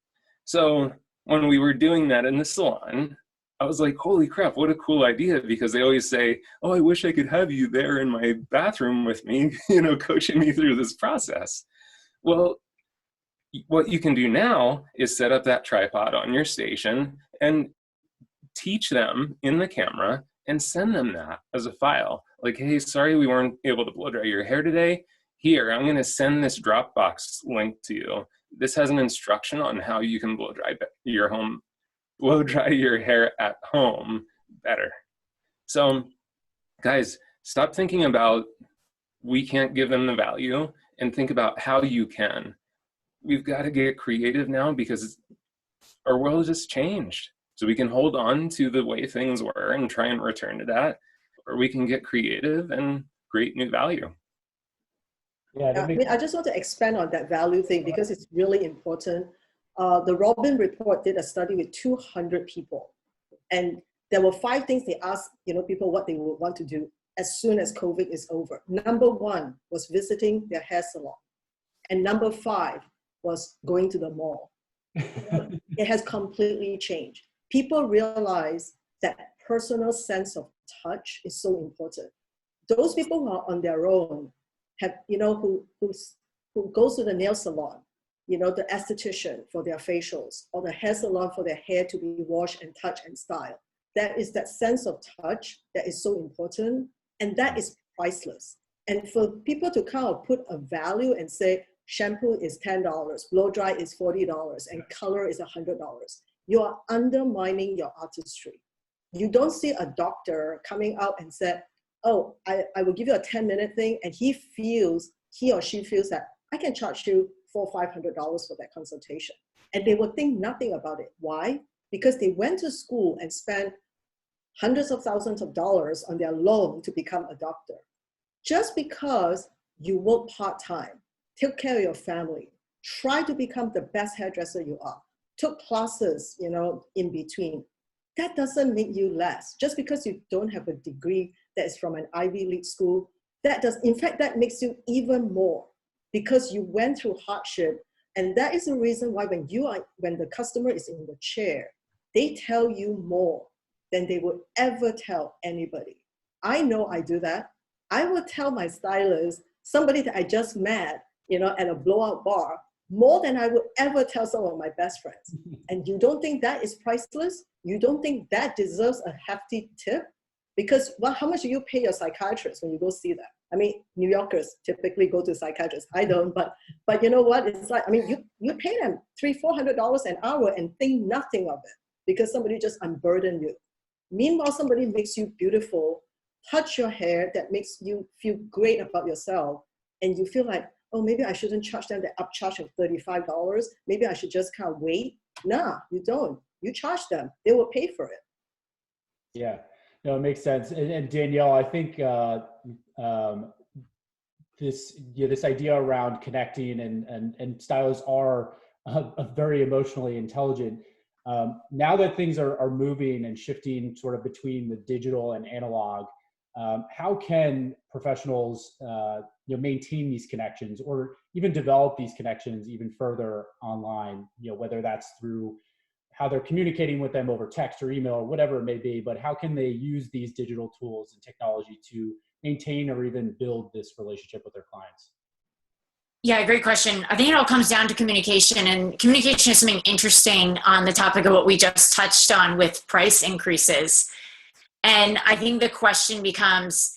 So when we were doing that in the salon, I was like, holy crap, what a cool idea, because they always say, oh, I wish I could have you there in my bathroom with me, you know, coaching me through this process. Well, what you can do now is set up that tripod on your station and teach them in the camera and send them that as a file. Like, hey, sorry we weren't able to blow dry your hair today. Here, I'm going to send this Dropbox link to you. This has an instruction on how you can blow dry your hair at home better. So guys, stop thinking about we can't give them the value and think about how you can. We've got to get creative now because our world has changed. So we can hold on to the way things were and try and return to that, or we can get creative and create new value. Yeah, I mean, I just want to expand on that value thing because it's really important. The Robin report did a study with 200 people, and there were 5 things they asked, you know, people what they would want to do as soon as COVID is over. Number 1 was visiting their hair salon, and number 5 was going to the mall. It has completely changed. People realize that personal sense of touch is so important. Those people who are on their own have, you know, who goes to the nail salon, you know, the esthetician for their facials, or the hair salon for their hair to be washed and touched and styled. That is that sense of touch that is so important, and that is priceless. And for people to kind of put a value and say, shampoo is $10, blow dry is $40, and color is $100, you are undermining your artistry. You don't see a doctor coming out and say, oh, I will give you a 10-minute thing, and he or she feels that I can charge you $400 or $500 for that consultation. And they will think nothing about it. Why? Because they went to school and spent hundreds of thousands of dollars on their loan to become a doctor. Just because you work part-time, take care of your family, try to become the best hairdresser you are, took classes, in between, that doesn't make you less. Just because you don't have a degree that is from an Ivy League school, in fact, that makes you even more because you went through hardship. And that is the reason why when the customer is in the chair, they tell you more than they would ever tell anybody. I know I do that. I will tell my stylist, somebody that I just met, at a blowout bar, more than I would ever tell some of my best friends. And you don't think that is priceless? You don't think that deserves a hefty tip? Because how much do you pay your psychiatrist when you go see them? I mean, New Yorkers typically go to psychiatrists. I don't, but you know what? It's like, you pay them $300-400 an hour and think nothing of it because somebody just unburdened you. Meanwhile, somebody makes you beautiful, touch your hair that makes you feel great about yourself, and you feel like, oh, maybe I shouldn't charge them the upcharge of $35. Maybe I should just kind of wait. Nah, you don't. You charge them. They will pay for it. Yeah, no, it makes sense. And Danielle, I think this idea around connecting and stylists are very emotionally intelligent. Now that things are moving and shifting sort of between the digital and analog, how can professionals maintain these connections or even develop these connections even further online, whether that's through how they're communicating with them over text or email or whatever it may be, but how can they use these digital tools and technology to maintain or even build this relationship with their clients? Yeah, great question. I think it all comes down to communication, and communication is something interesting on the topic of what we just touched on with price increases. And I think the question becomes,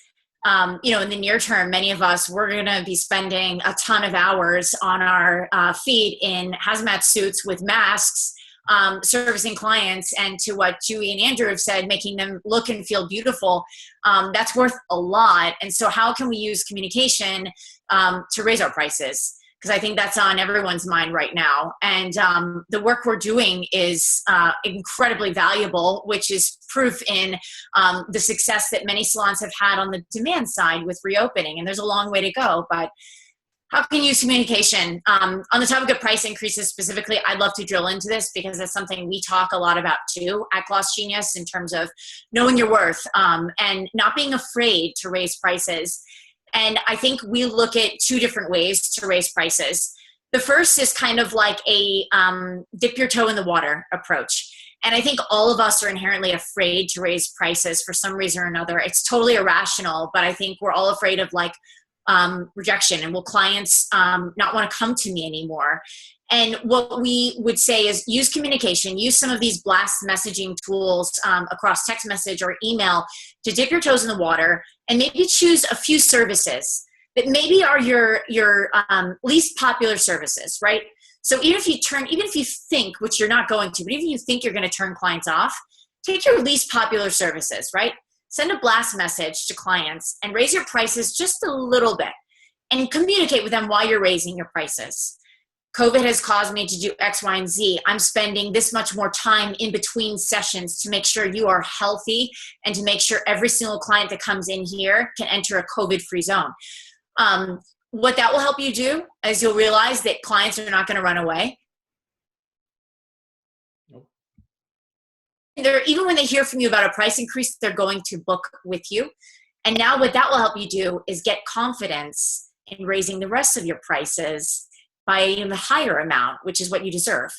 in the near term, many of us, we're going to be spending a ton of hours on our feet in hazmat suits with masks, servicing clients, and to what Julie and Andrew have said, making them look and feel beautiful. That's worth a lot. And so how can we use communication to raise our prices? Because I think that's on everyone's mind right now. And the work we're doing is incredibly valuable, which is proof in the success that many salons have had on the demand side with reopening. And there's a long way to go, but how can you use communication? On the topic of price increases specifically, I'd love to drill into this because that's something we talk a lot about too at Gloss Genius in terms of knowing your worth and not being afraid to raise prices. And I think we look at two different ways to raise prices. The first is kind of like a dip your toe in the water approach. And I think all of us are inherently afraid to raise prices for some reason or another. It's totally irrational, but I think we're all afraid of rejection, and will clients not want to come to me anymore? And what we would say is use communication, use some of these blast messaging tools across text message or email to dip your toes in the water, and maybe choose a few services that maybe are your least popular services, right? So even if you think, which you're not going to, but even if you think you're going to turn clients off, take your least popular services, right? Send a blast message to clients and raise your prices just a little bit and communicate with them why you're raising your prices. COVID has caused me to do X, Y, and Z. I'm spending this much more time in between sessions to make sure you are healthy and to make sure every single client that comes in here can enter a COVID-free zone. What that will help you do is you'll realize that clients are not going to run away. Even when they hear from you about a price increase, they're going to book with you. And now what that will help you do is get confidence in raising the rest of your prices by the higher amount, which is what you deserve.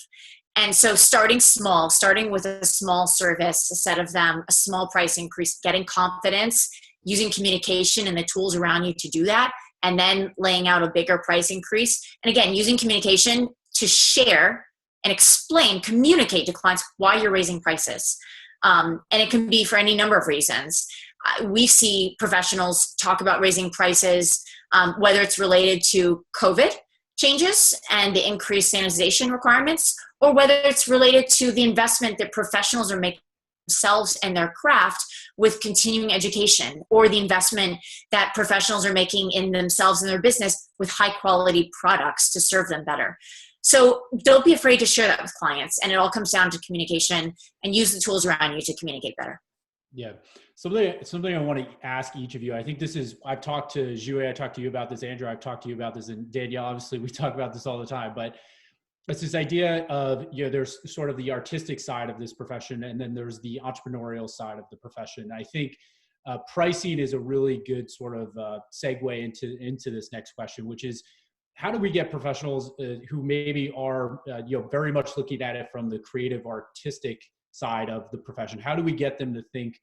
And so starting small, starting with a small service, a set of them, a small price increase, getting confidence, using communication and the tools around you to do that, and then laying out a bigger price increase. And again, using communication to share and communicate to clients why you're raising prices. And it can be for any number of reasons. We see professionals talk about raising prices, whether it's related to COVID changes and the increased sanitization requirements, or whether it's related to the investment that professionals are making themselves and their craft with continuing education, or the investment that professionals are making in themselves and their business with high quality products to serve them better. So don't be afraid to share that with clients. And it all comes down to communication, and use the tools around you to communicate better. Yeah. Something I want to ask each of you. I think this is, I've talked to Jue, I talked to you about this, Andrew, I've talked to you about this, and Danielle, obviously we talk about this all the time, but it's this idea of, there's sort of the artistic side of this profession, and then there's the entrepreneurial side of the profession. I think pricing is a really good sort of segue into this next question, which is, how do we get professionals who maybe are very much looking at it from the creative, artistic side of the profession? How do we get them to think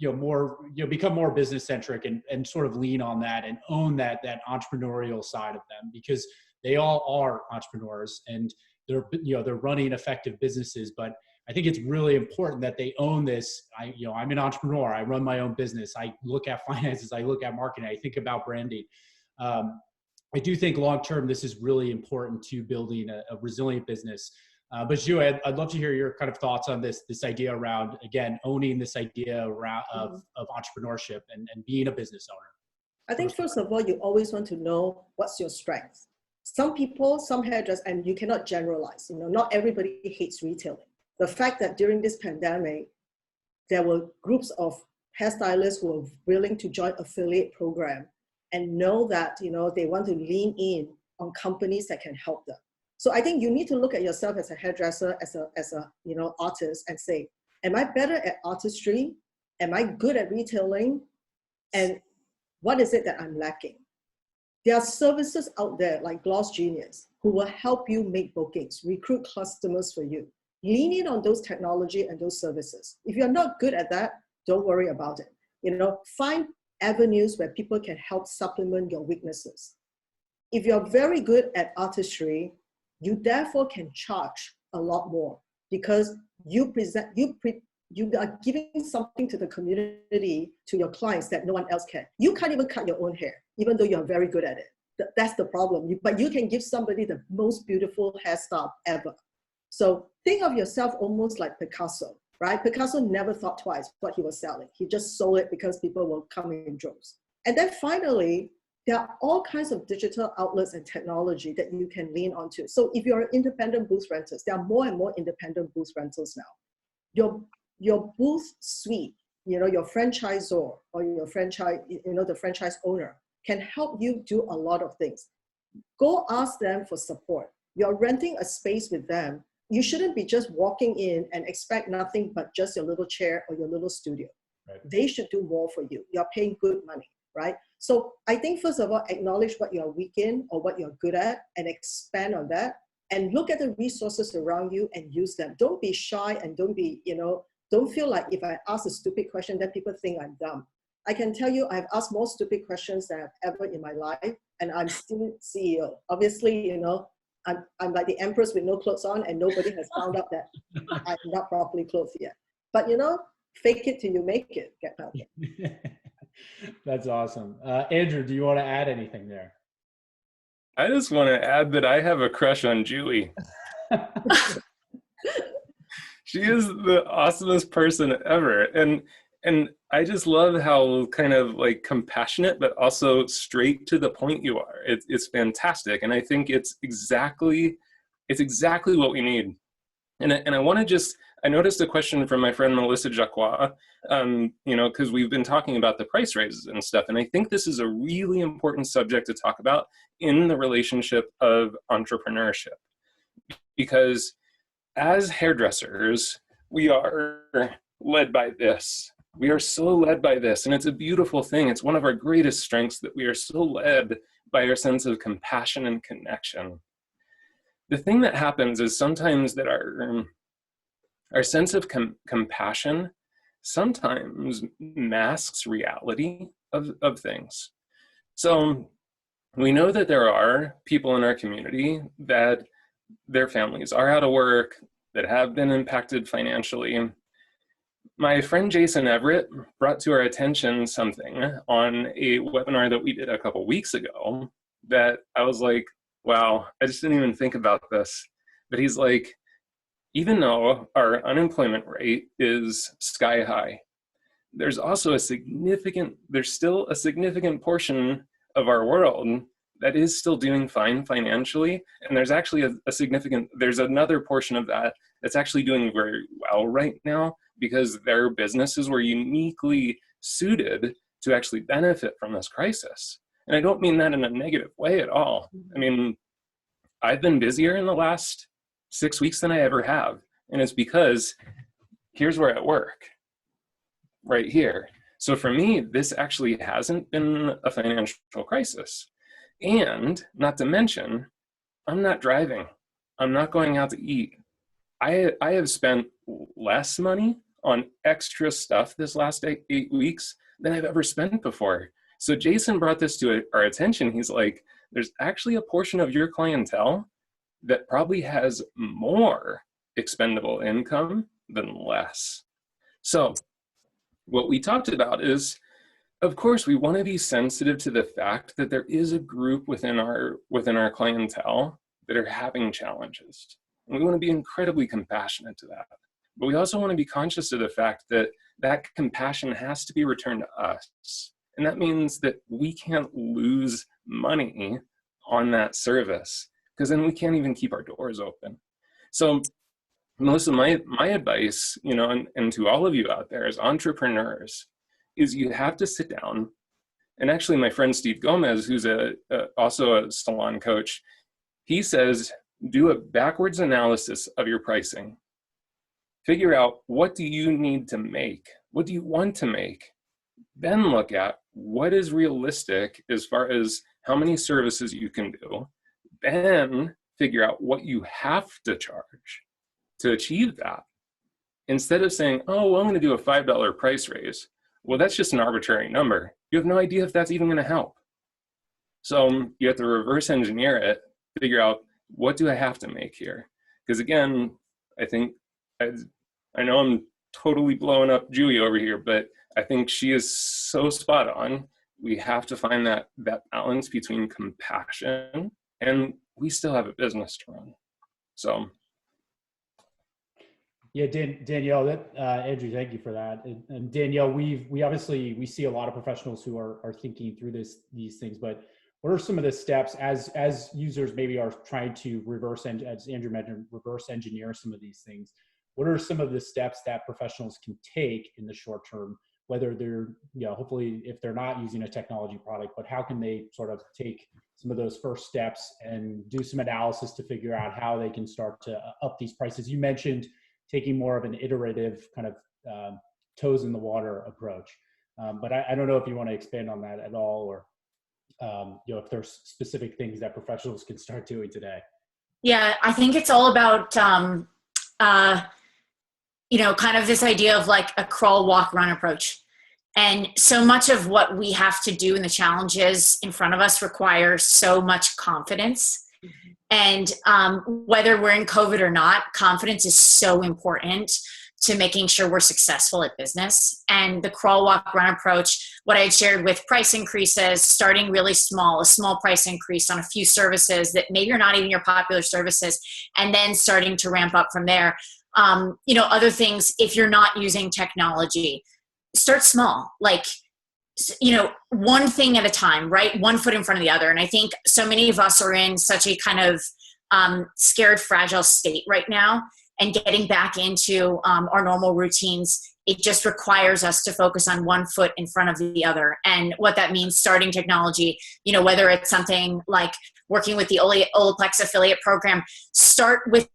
more, become more business centric and sort of lean on that and own that entrepreneurial side of them? Because they all are entrepreneurs, and they're running effective businesses. But I think it's really important that they own this. I'm an entrepreneur. I run my own business. I look at finances. I look at marketing. I think about branding. I do think long-term, this is really important to building a resilient business. But Jue, I'd love to hear your kind of thoughts on this idea around, again, owning this idea around of entrepreneurship and being a business owner. I think first of all, you always want to know what's your strength. Some people, some hairdressers, and you cannot generalize, not everybody hates retailing. The fact that during this pandemic, there were groups of hairstylists who were willing to join affiliate program and know that, they want to lean in on companies that can help them. So I think you need to look at yourself as a hairdresser, as a artist, and say, am I better at artistry? Am I good at retailing? And what is it that I'm lacking? There are services out there like Gloss Genius who will help you make bookings, recruit customers for you. Lean in on those technology and those services. If you're not good at that, don't worry about it. Find avenues where people can help supplement your weaknesses. If you're very good at artistry, you therefore can charge a lot more because you are giving something to the community, to your clients that no one else can. You can't even cut your own hair, even though you're very good at it. That's the problem. But you can give somebody the most beautiful hairstyle ever. So think of yourself almost like Picasso, right? Picasso never thought twice what he was selling. He just sold it because people were coming in droves. And then finally, there are all kinds of digital outlets and technology that you can lean onto. So if you're independent booth renters, there are more and more independent booth rentals now. Your booth suite, your franchisor or your franchise, the franchise owner can help you do a lot of things. Go ask them for support. You're renting a space with them. You shouldn't be just walking in and expect nothing but just your little chair or your little studio. Right. They should do more for you. You're paying good money, right? So I think first of all, acknowledge what you're weak in or what you're good at and expand on that and look at the resources around you and use them. Don't be shy and don't be, don't feel like if I ask a stupid question, then people think I'm dumb. I can tell you I've asked more stupid questions than I've ever in my life, and I'm still CEO. Obviously, I'm like the empress with no clothes on, and nobody has found out that I'm not properly clothed yet. But fake it till you make it. Get out there. That's awesome. Andrew, do you want to add anything there? I just want to add that I have a crush on Julie. She is the awesomest person ever. And I just love how kind of like compassionate, but also straight to the point you are. It's fantastic. And I think it's exactly what we need. And I want to I noticed a question from my friend Melissa Jacqua, because we've been talking about the price raises and stuff. And I think this is a really important subject to talk about in the relationship of entrepreneurship. Because as hairdressers, we are led by this. We are so led by this, and it's a beautiful thing. It's one of our greatest strengths that we are so led by our sense of compassion and connection. The thing that happens is sometimes that our sense of compassion sometimes masks reality of things. So we know that there are people in our community that their families are out of work, that have been impacted financially. My friend Jason Everett brought to our attention something on a webinar that we did a couple weeks ago that I was like, wow, I just didn't even think about this. But he's like, even though our unemployment rate is sky high, there's also there's still a significant portion of our world that is still doing fine financially. And there's actually there's another portion of that that's actually doing very well right now, because their businesses were uniquely suited to actually benefit from this crisis. And I don't mean that in a negative way at all. I mean, I've been busier in the last 6 weeks than I ever have. And it's because here's where I work, right here. So for me, this actually hasn't been a financial crisis. And not to mention, I'm not driving. I'm not going out to eat. I have spent less money on extra stuff this last 8 weeks than I've ever spent before. So Jason brought this to our attention. He's like, there's actually a portion of your clientele that probably has more expendable income than less. So what we talked about is, of course, we want to be sensitive to the fact that there is a group within our clientele that are having challenges. And we want to be incredibly compassionate to that. But we also want to be conscious of the fact that that compassion has to be returned to us. And that means that we can't lose money on that service, because then we can't even keep our doors open. So most of my advice, you know, and to all of you out there as entrepreneurs, is you have to sit down. And actually my friend Steve Gomez, who's also a salon coach, he says, do a backwards analysis of your pricing. Figure out, what do you need to make? What do you want to make? Then look at what is realistic as far as how many services you can do. Then figure out what you have to charge to achieve that. Instead of saying, oh, well, I'm going to do a $5 price raise. Well, that's just an arbitrary number. You have no idea if that's even going to help. So you have to reverse engineer it, figure out, what do I have to make here? Because again, I think, I know I'm totally blowing up Julie over here, but I think she is so spot on. We have to find that balance between compassion, and we still have a business to run. So. Yeah, Danielle, Andrew, thank you for that. And Danielle, we obviously see a lot of professionals who are thinking through these things, but what are some of the steps as users maybe are trying to as Andrew mentioned, reverse engineer some of these things? What are some of the steps that professionals can take in the short term, whether they're, hopefully if they're not using a technology product, but how can they sort of take some of those first steps and do some analysis to figure out how they can start to up these prices? You mentioned taking more of an iterative kind of toes in the water approach. But I don't know if you want to expand on that at all, or if there's specific things that professionals can start doing today. Yeah, I think it's all about, kind of this idea of like a crawl, walk, run approach. And so much of what we have to do and the challenges in front of us require so much confidence. And whether we're in COVID or not, confidence is so important to making sure we're successful at business. And the crawl, walk, run approach, what I had shared with price increases, starting really small, a small price increase on a few services that maybe are not even your popular services, and then starting to ramp up from there. Other things, if you're not using technology, start small, like, one thing at a time, right? One foot in front of the other. And I think so many of us are in such a kind of scared, fragile state right now, and getting back into our normal routines, it just requires us to focus on one foot in front of the other. And what that means, starting technology, whether it's something like working with the Olaplex affiliate program, start with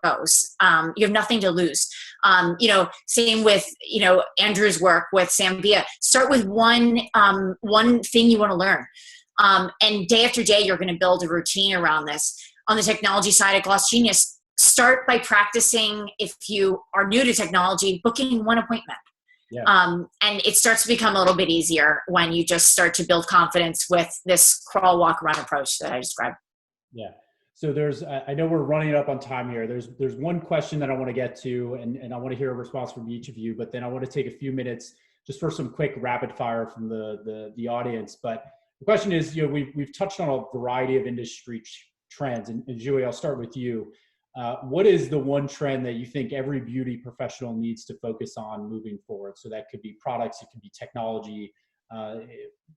goes. You have nothing to lose. Same with, Andrew's work with Zambia. Start with one thing you want to learn. And day after day, you're going to build a routine around this. On the technology side at Gloss Genius, start by practicing, if you are new to technology, booking one appointment. Yeah. And it starts to become a little bit easier when you just start to build confidence with this crawl, walk, run approach that I described. Yeah. So I know we're running up on time here. There's one question that I want to get to, and I want to hear a response from each of you, but then I want to take a few minutes just for some quick rapid fire from the audience. But the question is, we've touched on a variety of industry trends, and Julie, I'll start with you. What is the one trend that you think every beauty professional needs to focus on moving forward? So that could be products, it could be technology.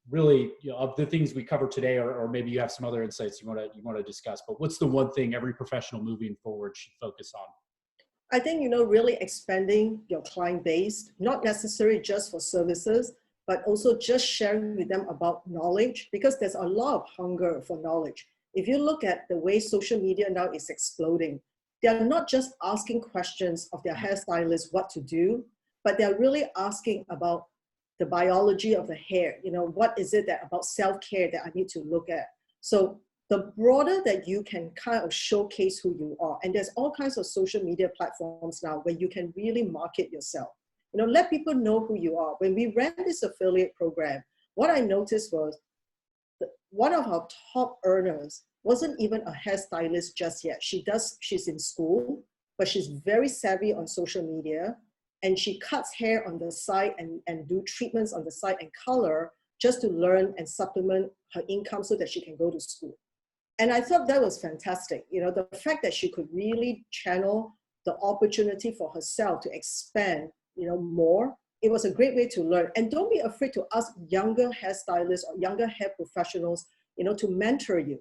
really, of the things we covered today, or maybe you have some other insights you want to discuss, but what's the one thing every professional moving forward should focus on? I think, really expanding your client base, not necessarily just for services, but also just sharing with them about knowledge, because there's a lot of hunger for knowledge. If you look at the way social media now is exploding, they're not just asking questions of their hairstylist what to do, but they're really asking about the biology of the hair. What is it that about self-care that I need to look at? So the broader that you can kind of showcase who you are, and there's all kinds of social media platforms now where you can really market yourself. Let people know who you are. When we ran this affiliate program, what I noticed was that one of our top earners wasn't even a hairstylist just yet. She's in school, but she's very savvy on social media, and she cuts hair on the side and do treatments on the side and color just to learn and supplement her income so that she can go to school. And I thought that was fantastic. The fact that she could really channel the opportunity for herself to expand, more. It was a great way to learn. And don't be afraid to ask younger hairstylists or younger hair professionals, to mentor you.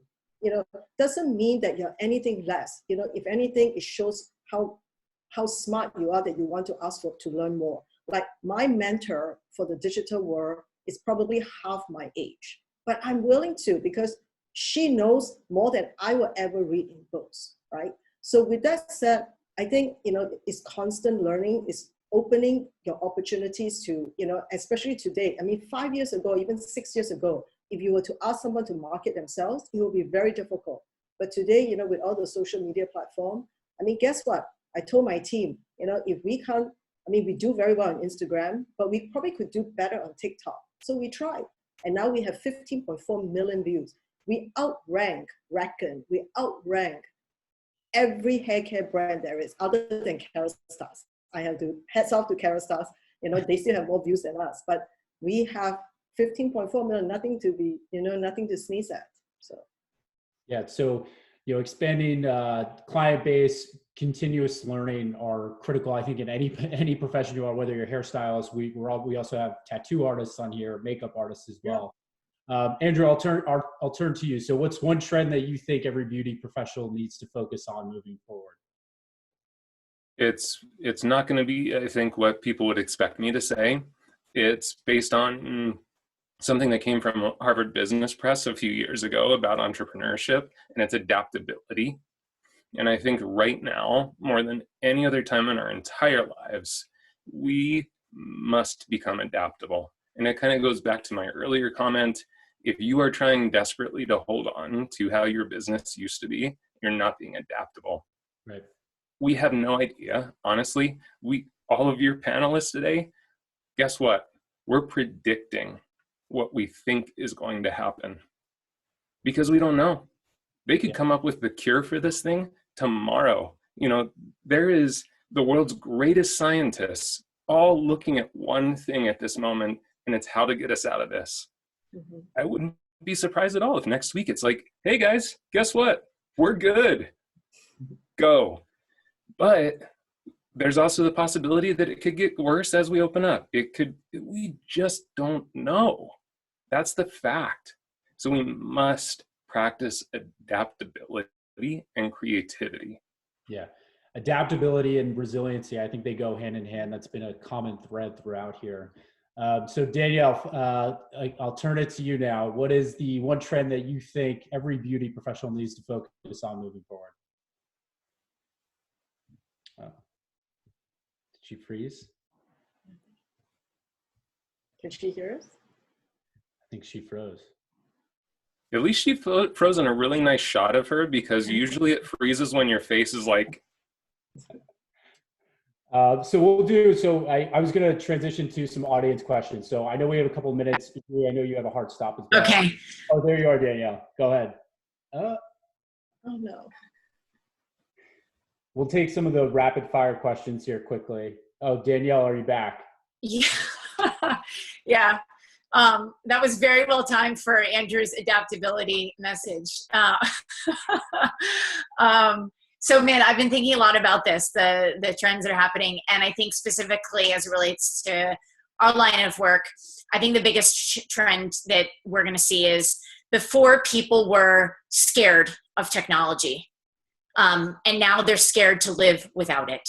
Doesn't mean that you're anything less. If anything, it shows how smart you are that you want to ask to learn more. Like my mentor for the digital world is probably half my age, but I'm willing to, because she knows more than I will ever read in books, right? So with that said, I think, it's constant learning, is opening your opportunities to, especially today. I mean, 5 years ago, even 6 years ago, if you were to ask someone to market themselves, it would be very difficult. But today, with all the social media platform, I mean, guess what? I told my team, if we can't, we do very well on Instagram, but we probably could do better on TikTok. So we tried. And now we have 15.4 million views. We outrank every hair care brand there is, other than Kerastase. I have to hats off to Kerastase. They still have more views than us, but we have 15.4 million, nothing to sneeze at. So, yeah. So, expanding client base, continuous learning are critical. I think in any profession you are, whether you're a hairstylist, we also have tattoo artists on here, makeup artists as well. Yeah. Andrew, I'll turn to you. So, what's one trend that you think every beauty professional needs to focus on moving forward? It's not going to be, I think, what people would expect me to say. It's based on something that came from Harvard Business Press a few years ago about entrepreneurship, and it's adaptability. And I think right now, more than any other time in our entire lives, we must become adaptable. And it kind of goes back to my earlier comment. If you are trying desperately to hold on to how your business used to be, you're not being adaptable. Right. We have no idea, honestly. All of your panelists today, guess what? We're predicting what we think is going to happen because we don't know. They could come up with the cure for this thing tomorrow. There is the world's greatest scientists all looking at one thing at this moment, and it's how to get us out of this. Mm-hmm. I wouldn't be surprised at all if next week it's like, hey guys, guess what? We're good. Go. But there's also the possibility that it could get worse as we open up. We just don't know. That's the fact. So we must practice adaptability and creativity. Yeah. Adaptability and resiliency, I think they go hand in hand. That's been a common thread throughout here. So Danielle, I'll turn it to you now. What is the one trend that you think every beauty professional needs to focus on moving forward? Did she freeze? Can she hear us? I think she froze. At least she froze in a really nice shot of her, because usually it freezes when your face is like. So we'll do, I was going to transition to some audience questions. So I know we have a couple of minutes. I know you have a hard stop as well. Okay. Oh, there you are, Danielle. Go ahead. Oh no. We'll take some of the rapid fire questions here quickly. Oh, Danielle, are you back? Yeah. Yeah. That was very well timed for Andrew's adaptability message. So man, I've been thinking a lot about this, the trends that are happening. And I think specifically as it relates to our line of work, I think the biggest trend that we're going to see is before people were scared of technology, and now they're scared to live without it.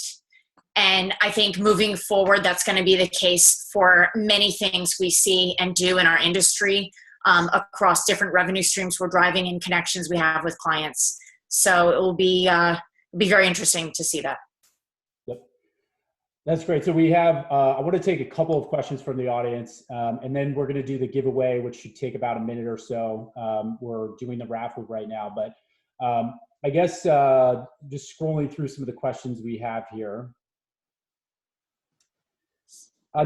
And I think moving forward, that's going to be the case for many things we see and do in our industry, across different revenue streams we're driving and connections we have with clients. So it will be very interesting to see that. Yep. That's great. So we have, I want to take a couple of questions from the audience, and then we're going to do the giveaway, which should take about a minute or so. We're doing the raffle right now, but I guess just scrolling through some of the questions we have here.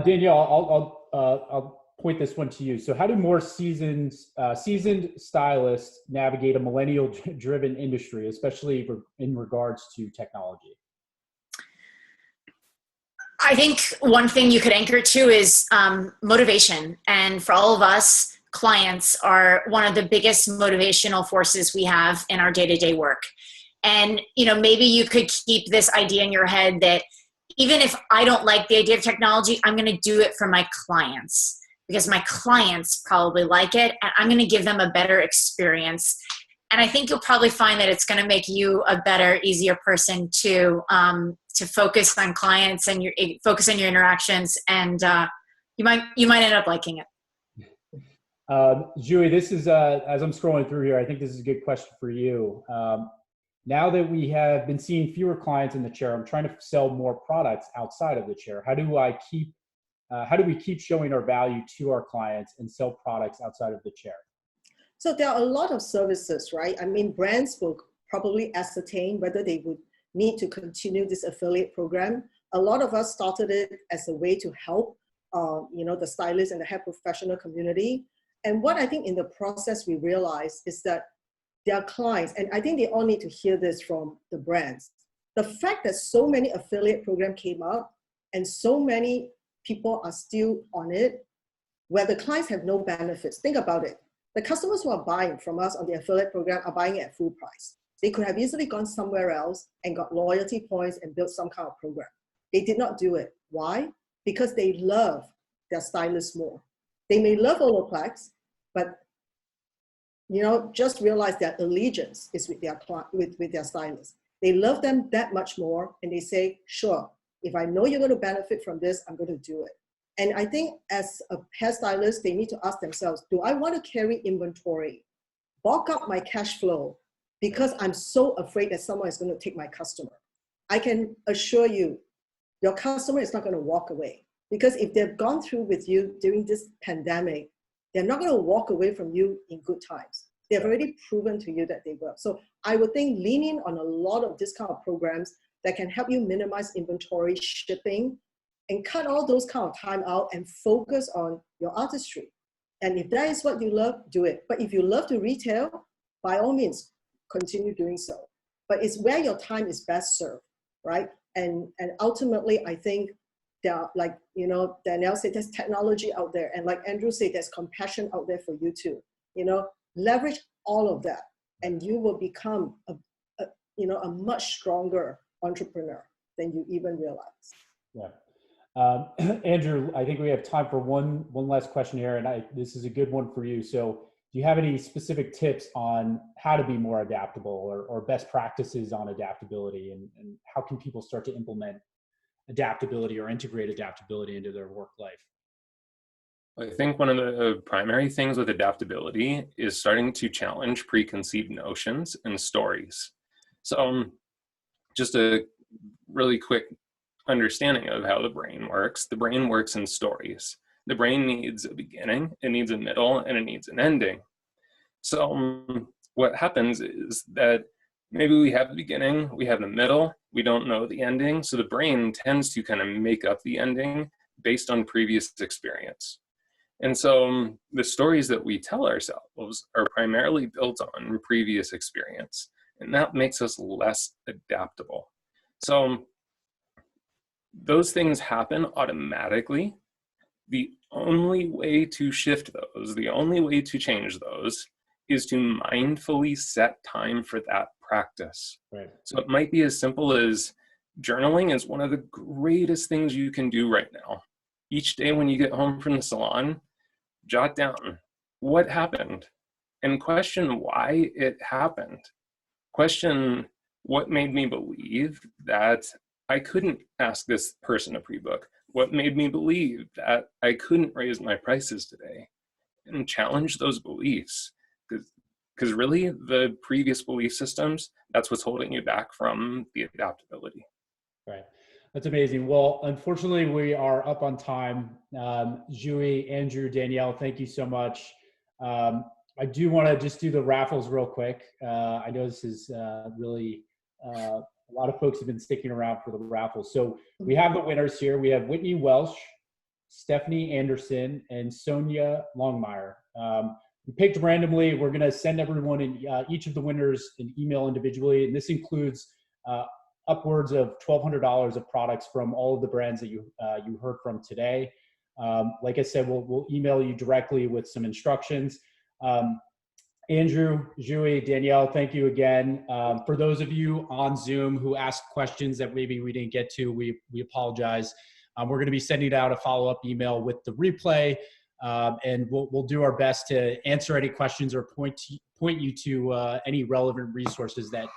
Danielle, I'll point this one to you. So how do more seasoned stylists navigate a millennial-driven industry, especially in regards to technology? I think one thing you could anchor to is motivation. And for all of us, clients are one of the biggest motivational forces we have in our day-to-day work. And, maybe you could keep this idea in your head that even if I don't like the idea of technology, I'm going to do it for my clients because my clients probably like it and I'm going to give them a better experience. And I think you'll probably find that it's going to make you a better, easier person to focus on clients and focus on your interactions, and you might end up liking it. Julie, this is as I'm scrolling through here, I think this is a good question for you. Now that we have been seeing fewer clients in the chair, I'm trying to sell more products outside of the chair. How do we keep showing our value to our clients and sell products outside of the chair? So there are a lot of services, right? I mean, brands will probably ascertain whether they would need to continue this affiliate program. A lot of us started it as a way to help, the stylists and the hair professional community. And what I think in the process we realized is that their clients, and I think they all need to hear this from the brands. The fact that so many affiliate programs came up and so many people are still on it, where the clients have no benefits. Think about it. The customers who are buying from us on the affiliate program are buying it at full price. They could have easily gone somewhere else and got loyalty points and built some kind of program. They did not do it. Why? Because they love their stylists more. They may love Olaplex, but just realize their allegiance is with their stylist. They love them that much more, and they say, sure, if I know you're going to benefit from this, I'm going to do it. And I think as a hairstylist, they need to ask themselves, do I want to carry inventory, bulk up my cash flow, because I'm so afraid that someone is going to take my customer? I can assure you, your customer is not going to walk away, because if they've gone through with you during this pandemic, they're not going to walk away from you in good times. They've already proven to you that they will. So I would think leaning on a lot of this kind of programs that can help you minimize inventory, shipping, and cut all those kind of time out and focus on your artistry. And if that is what you love, do it. But if you love to retail, by all means, continue doing so. But it's where your time is best served, right? And ultimately, I think there are, like, Danielle said, there's technology out there. And like Andrew said, there's compassion out there for you too. Leverage all of that, and you will become a much stronger entrepreneur than you even realize. Yeah. Andrew, I think we have time for one last question here, and this is a good one for you. So do you have any specific tips on how to be more adaptable or best practices on adaptability, and how can people start to implement adaptability or integrate adaptability into their work life? I think one of the primary things with adaptability is starting to challenge preconceived notions and stories. So just a really quick understanding of how the brain works. The brain works in stories. The brain needs a beginning, it needs a middle, and it needs an ending. So what happens is that maybe we have the beginning, we have the middle, we don't know the ending. So the brain tends to kind of make up the ending based on previous experience. And so the stories that we tell ourselves are primarily built on previous experience, and that makes us less adaptable. So those things happen automatically. The only way to shift those, the only way to change those, is to mindfully set time for that practice. Right. So it might be as simple as journaling is one of the greatest things you can do right now. Each day when you get home from the salon, jot down what happened and question why it happened. Question what made me believe that I couldn't ask this person a pre-book? What made me believe that I couldn't raise my prices today? And challenge those beliefs. Because really, the previous belief systems, that's what's holding you back from the adaptability. Right. That's amazing. Well, unfortunately, we are up on time. Julie, Andrew, Danielle, thank you so much. I do want to just do the raffles real quick. I know this is really, a lot of folks have been sticking around for the raffles. So we have the winners here. We have Whitney Welsh, Stephanie Anderson, and Sonia Longmire. We picked randomly. We're going to send everyone in each of the winners an email individually, and this includes upwards of $1,200 of products from all of the brands that you heard from today. Like I said, we'll email you directly with some instructions. Andrew, Julie, Danielle, thank you again. For those of you on Zoom who asked questions that maybe we didn't get to, we apologize. We're going to be sending out a follow-up email with the replay, and we'll do our best to answer any questions or point you to any relevant resources that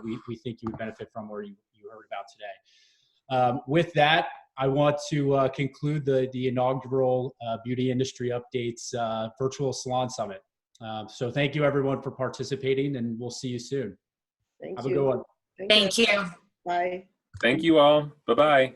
we think you would benefit from or you heard about today. With that, I want to conclude the inaugural Beauty Industry Updates Virtual Salon Summit. So thank you everyone for participating, and we'll see you soon. Thank Have you. a good one. Thank you. Bye. Thank you all. Bye-bye.